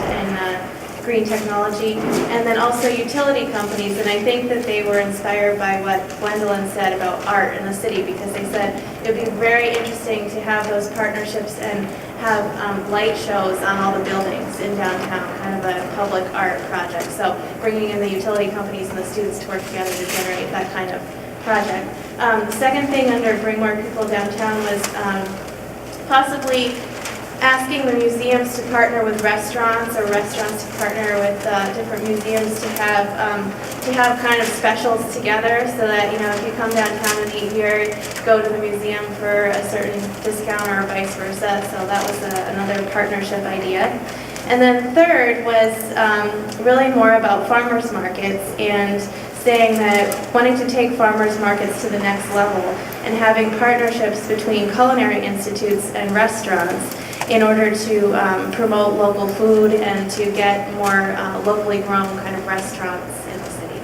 M: green technology, and then also utility companies. And I think that they were inspired by what Gwendolyn said about art in the city, because they said it would be very interesting to have those partnerships and have light shows on all the buildings in downtown, kind of a public art project. So bringing in the utility companies and the students to work together to generate that kind of project. The second thing under Bring More People Downtown was possibly asking the museums to partner with restaurants, or restaurants to partner with different museums to have kind of specials together, so that, you know, if you come downtown and eat here, go to the museum for a certain discount or vice versa. So that was another partnership idea. And then third was really more about farmers markets, and saying that wanting to take farmers markets to the next level and having partnerships between culinary institutes and restaurants in order to promote local food and to get more locally grown kind of restaurants in the city.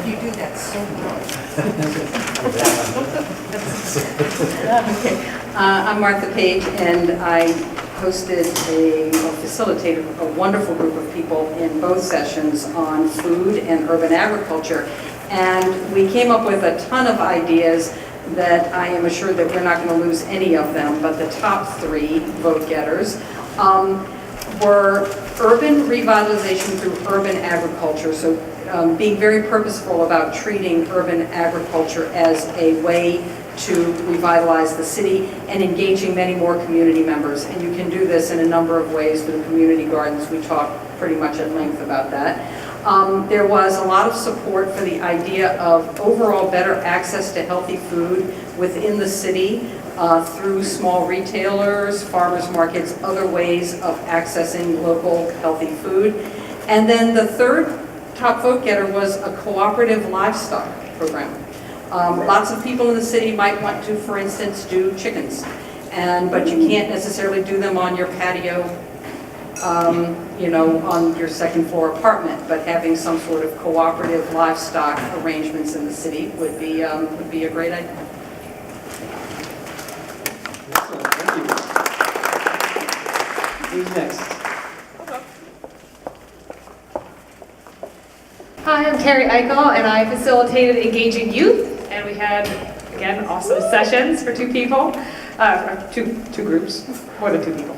N: You do that so well. Okay. I'm Martha Page, and I hosted or facilitated a wonderful group of people in both sessions on food and urban agriculture. And we came up with a ton of ideas that I am assured that we're not going to lose any of them, but the top 3 vote getters were urban revitalization through urban agriculture. So being very purposeful about treating urban agriculture as a way to revitalize the city and engaging many more community members. And you can do this in a number of ways through community gardens. We talked pretty much at length about that. There was a lot of support for the idea of overall better access to healthy food within the city through small retailers, farmers markets, other ways of accessing local healthy food. And then the third top vote getter was a cooperative livestock program. Lots of people in the city might want to, for instance, do chickens, but you can't necessarily do them on your patio, you know, on your second floor apartment. But having some sort of cooperative livestock arrangements in the city would be a great idea.
L: Excellent. Thank you. Who's next?
O: Hi, I'm Carrie Eichel, and I facilitated Engaging Youth, and we had, again, awesome sessions for 2 people, two groups, more than 2 people.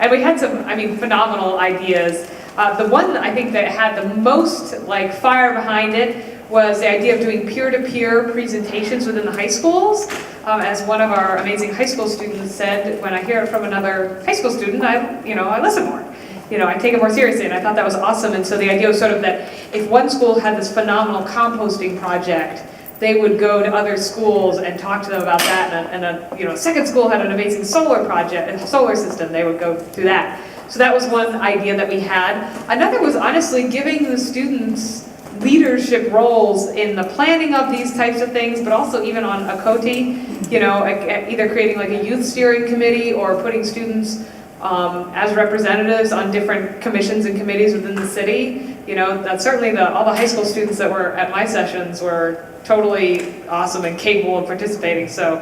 O: And we had some, phenomenal ideas. The one I think that had the most fire behind it was the idea of doing peer-to-peer presentations within the high schools. As one of our amazing high school students said, when I hear it from another high school student, I listen more. I take it more seriously, and I thought that was awesome. And so the idea was sort of that if one school had this phenomenal composting project, they would go to other schools and talk to them about that. And a second school had an amazing solar project, a solar system. They would go through that. So that was one idea that we had. Another was honestly giving the students leadership roles in the planning of these types of things, but also even on a COTI, either creating a youth steering committee or putting students as representatives on different commissions and committees within the city. That's certainly all the high school students that were at my sessions were totally awesome and capable of participating. So,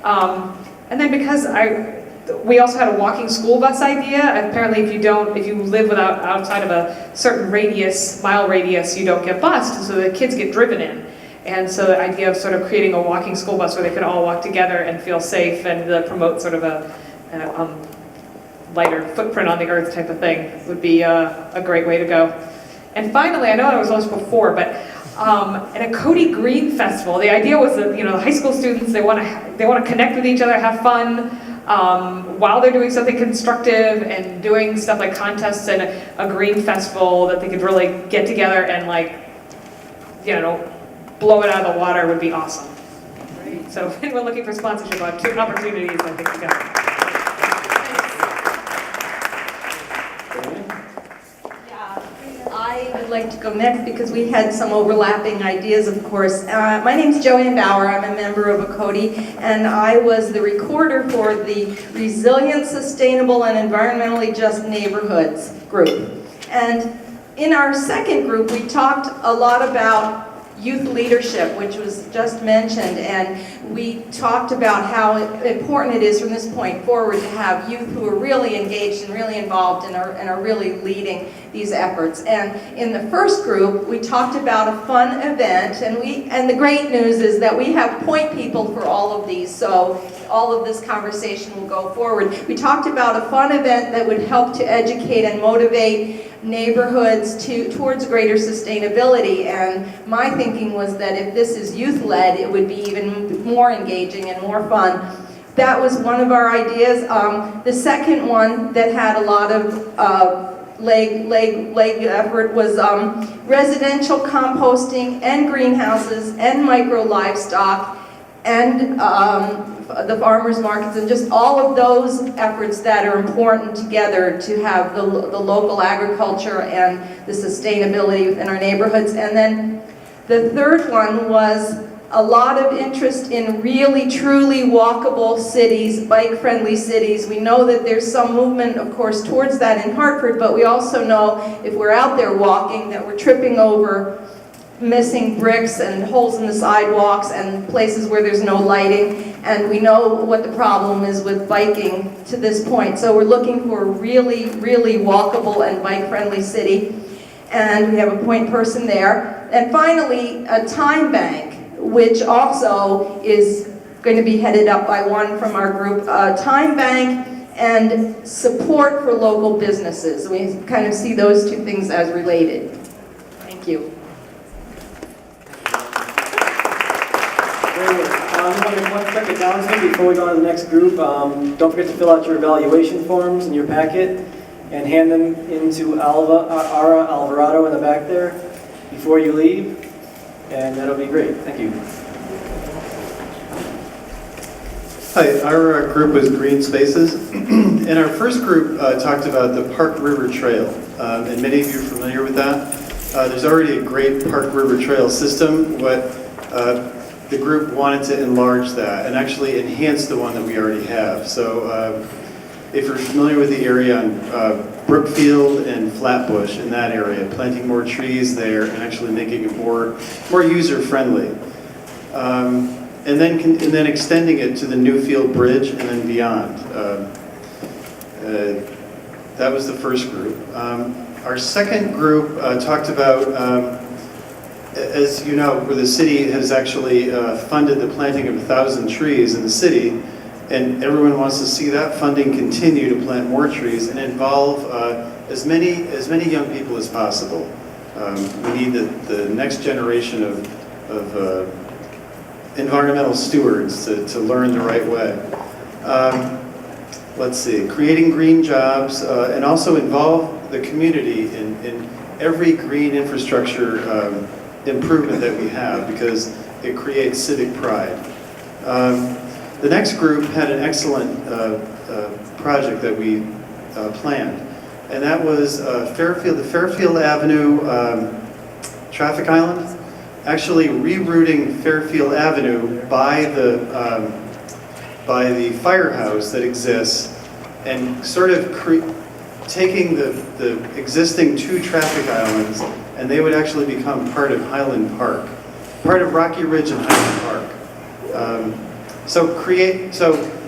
O: and then because we also had a walking school bus idea. Apparently, if you live outside of a certain mile radius, you don't get bused, so the kids get driven in. And so the idea of sort of creating a walking school bus where they could all walk together and feel safe and promote sort of a lighter footprint on the earth type of thing would be a great way to go. And finally, I know I was on this before, but at a Cody Green Festival, the idea was that the high school students, they want to connect with each other, have fun while they're doing something constructive and doing stuff like contests and a green festival, that they could really get together and blow it out of the water would be awesome. Right? So if anyone looking for sponsorship opportunities, I think you got it.
P: I would like to go next because we had some overlapping ideas, of course. My name's Joanne Bauer. I'm a member of ACODI, and I was the recorder for the Resilient, Sustainable, and Environmentally Just Neighborhoods group. And in our second group, we talked a lot about youth leadership, which was just mentioned, and we talked about how important it is from this point forward to have youth who are really engaged and really involved and are really leading these efforts. And in the first group, we talked about a fun event, and the great news is that we have point people for all of these, so all of this conversation will go forward. We talked about a fun event that would help to educate and motivate neighborhoods towards greater sustainability, and my thinking was that if this is youth-led, it would be even more engaging and more fun. That was one of our ideas. The second one that had a lot of leg effort was residential composting and greenhouses and micro livestock and the farmers markets, and just all of those efforts that are important together to have the local agriculture and the sustainability within our neighborhoods. And then the third one was a lot of interest in really truly walkable cities, bike-friendly cities. We know that there's some movement, of course, towards that in Hartford, but we also know if we're out there walking that we're tripping over missing bricks and holes in the sidewalks and places where there's no lighting, and we know what the problem is with biking to this point. So we're looking for a really, really walkable and bike-friendly city, and we have a point person there. And finally, a time bank, which also is going to be headed up by one from our group. Time bank and support for local businesses. We kind of see those two things as related. Thank you.
H: One quick announcement before we go on to the next group. Don't forget to fill out your evaluation forms in your packet and hand them into Ara Alvarado in the back there before you leave, and that'll be great. Thank you.
Q: Hi, our group was Green Spaces, and our first group talked about the Park River Trail, and many of you are familiar with that. There's already a great Park River Trail system. The group wanted to enlarge that and actually enhance the one that we already have. So if you're familiar with the area on Brookfield and Flatbush, in that area, planting more trees there and actually making it more user-friendly. And then extending it to the Newfield Bridge and then beyond. That was the first group. Our second group talked about as you know, where the city has actually funded the planting of 1,000 trees in the city, and everyone wants to see that funding continue to plant more trees and involve as many young people as possible. We need the next generation of environmental stewards to learn the right way. Let's see, creating green jobs and also involve the community in every green infrastructure improvement that we have, because it creates civic pride. The next group had an excellent project that we planned, and that was the Fairfield Avenue traffic island, actually rerouting Fairfield Avenue by the firehouse that exists, and sort of taking the existing two traffic islands, and they would actually become part of Highland Park, part of Rocky Ridge and Highland Park. So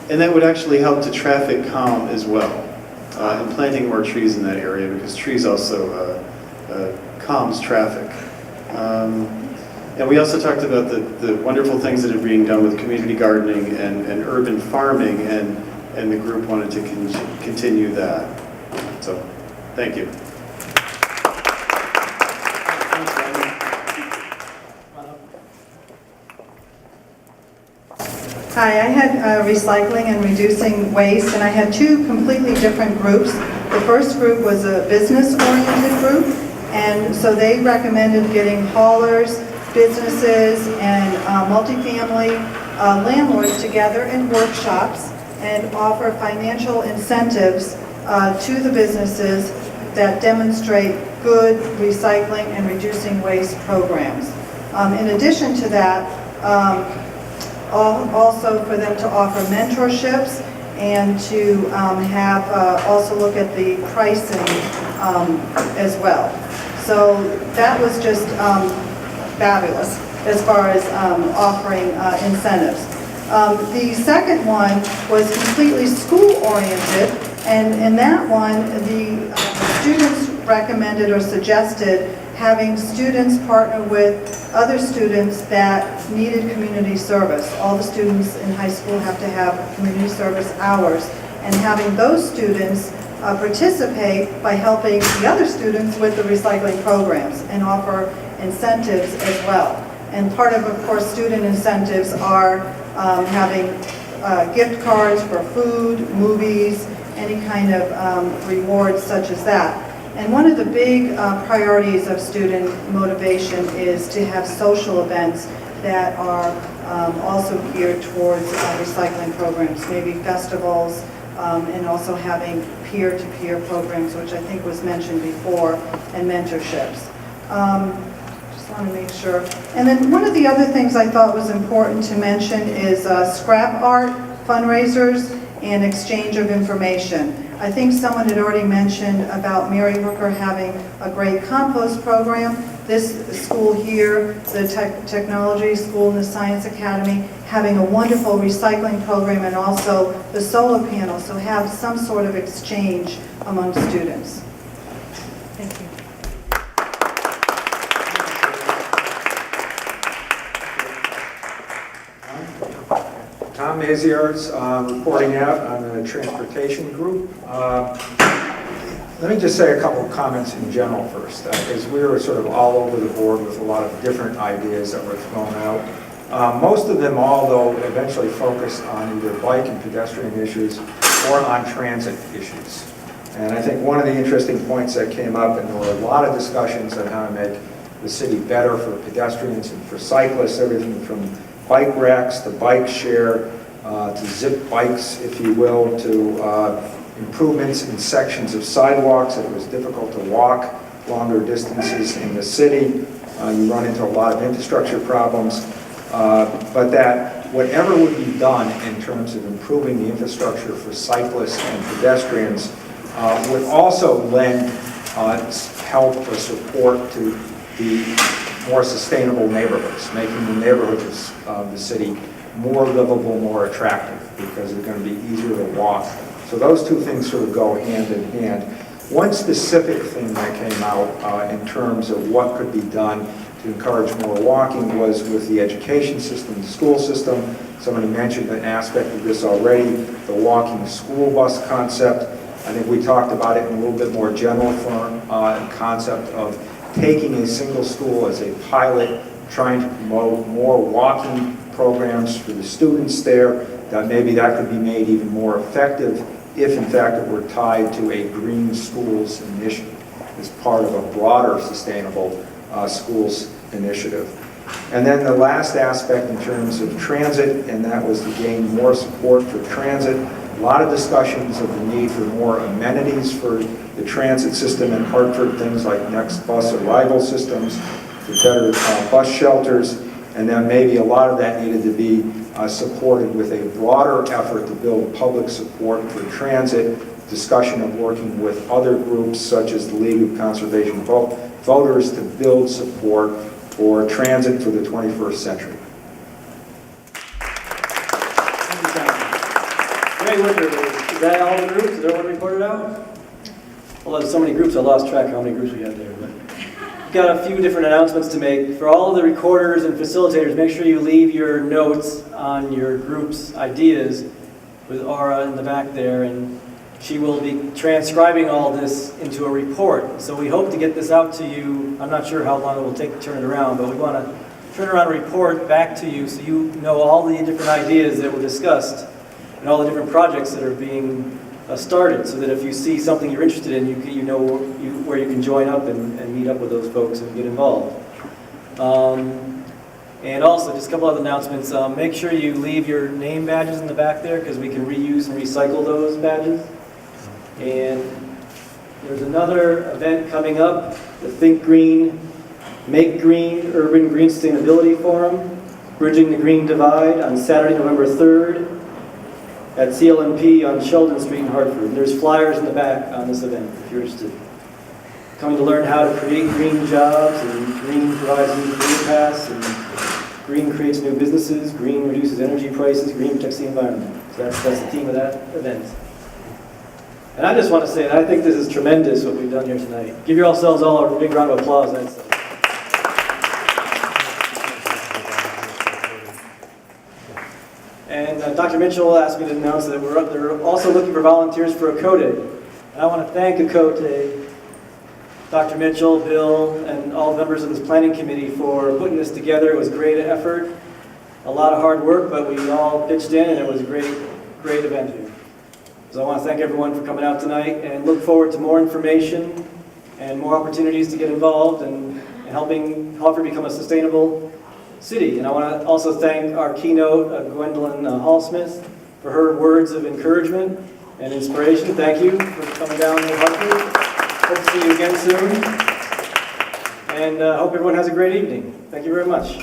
Q: And that would actually help to traffic calm as well, and planting more trees in that area, because trees also calms traffic. And we also talked about the wonderful things that are being done with community gardening and urban farming, and the group wanted to continue that. So, thank you.
R: Hi, I had recycling and reducing waste, and I had two completely different groups. The first group was a business-oriented group, and so they recommended getting haulers, businesses, and multifamily landlords together in workshops and offer financial incentives to the businesses that demonstrate good recycling and reducing waste programs. In addition to that, also for them to offer mentorships and to have also look at the pricing as well. So that was just fabulous as far as offering incentives. The second one was completely school-oriented, and in that one, the students recommended or suggested having students partner with other students that needed community service. All the students in high school have to have community service hours, and having those students participate by helping the other students with the recycling programs and offer incentives as well. And part of course, student incentives are having gift cards for food, movies, any kind of rewards such as that. And one of the big priorities of student motivation is to have social events that are also geared towards recycling programs, maybe festivals, and also having peer-to-peer programs, which I think was mentioned before, and mentorships. Just want to make sure. And then one of the other things I thought was important to mention is scrap art fundraisers and exchange of information. I think someone had already mentioned about Mary Hooker having a great compost program. This school here, the technology school and the science academy, having a wonderful recycling program, and also the solar panel, so have some sort of exchange among students. Thank you.
S: Tom Maziarz, reporting out on the transportation group. Let me just say a couple of comments in general first, because we were sort of all over the board with a lot of different ideas that were thrown out. Most of them all, though, eventually focused on either bike and pedestrian issues or on transit issues. And I think one of the interesting points that came up, and there were a lot of discussions on how to make the city better for pedestrians and for cyclists, everything from bike racks to bike share, to zip bikes, if you will, to improvements in sections of sidewalks that it was difficult to walk longer distances in the city. You run into a lot of infrastructure problems, but that whatever would be done in terms of improving the infrastructure for cyclists and pedestrians would also lend help or support to the more sustainable neighborhoods, making the neighborhoods of the city more livable, more attractive, because they're going to be easier to walk. So those two things sort of go hand in hand. One specific thing that came out in terms of what could be done to encourage more walking was with the education system, the school system. Somebody mentioned an aspect of this already, the walking school bus concept. I think we talked about it in a little bit more general form, concept of taking a single school as a pilot, trying to promote more walking programs for the students there, that maybe that could be made even more effective if in fact it were tied to a green schools initiative as part of a broader sustainable schools initiative. And then the last aspect in terms of transit, and that was to gain more support for transit. A lot of discussions of the need for more amenities for the transit system in Hartford, things like next bus arrival systems, for better bus shelters, and then maybe a lot of that needed to be supported with a broader effort to build public support for transit, discussion of working with other groups such as the League of Conservation Voters to build support for transit for the 21st century.
H: Great work, everybody. Is that all the groups? Is everyone reported out? Well, there's so many groups, I lost track of how many groups we had there. But got a few different announcements to make. For all of the recorders and facilitators, make sure you leave your notes on your group's ideas with Aura in the back there, and she will be transcribing all this into a report. So we hope to get this out to you. I'm not sure how long it will take to turn it around, but we want to turn around a report back to you so you know all the different ideas that were discussed and all the different projects that are being started, so that if you see something you're interested in, you know where you can join up and meet up with those folks and get involved. And also, just a couple other announcements. Make sure you leave your name badges in the back there, because we can reuse and recycle those badges. And there's another event coming up, the Think Green, Make Green Urban Green Sustainability Forum, Bridging the Green Divide, on Saturday, November 3rd at CLNP on Sheldon Street in Hartford. And there's flyers in the back on this event if you're interested. Coming to learn how to create green jobs, and green provides new career paths, and green creates new businesses, green reduces energy prices, green protects the environment. So that's the theme of that event. And I just want to say that I think this is tremendous what we've done here tonight. Give yourselves all a big round of applause. And Dr. Mitchell asked me to announce that they're also looking for volunteers for a CODE. And I want to thank a CODE, Dr. Mitchell, Bill, and all members of this planning committee for putting this together. It was a great effort, a lot of hard work, but we all pitched in, and it was a great event here. So I want to thank everyone for coming out tonight, and look forward to more information and more opportunities to get involved and helping Hartford become a sustainable city. And I want to also thank our keynote, Gwendolyn Hall-Smith, for her words of encouragement and inspiration. Thank you for coming down to Hartford. Hope to see you again soon. And hope everyone has a great evening. Thank you very much.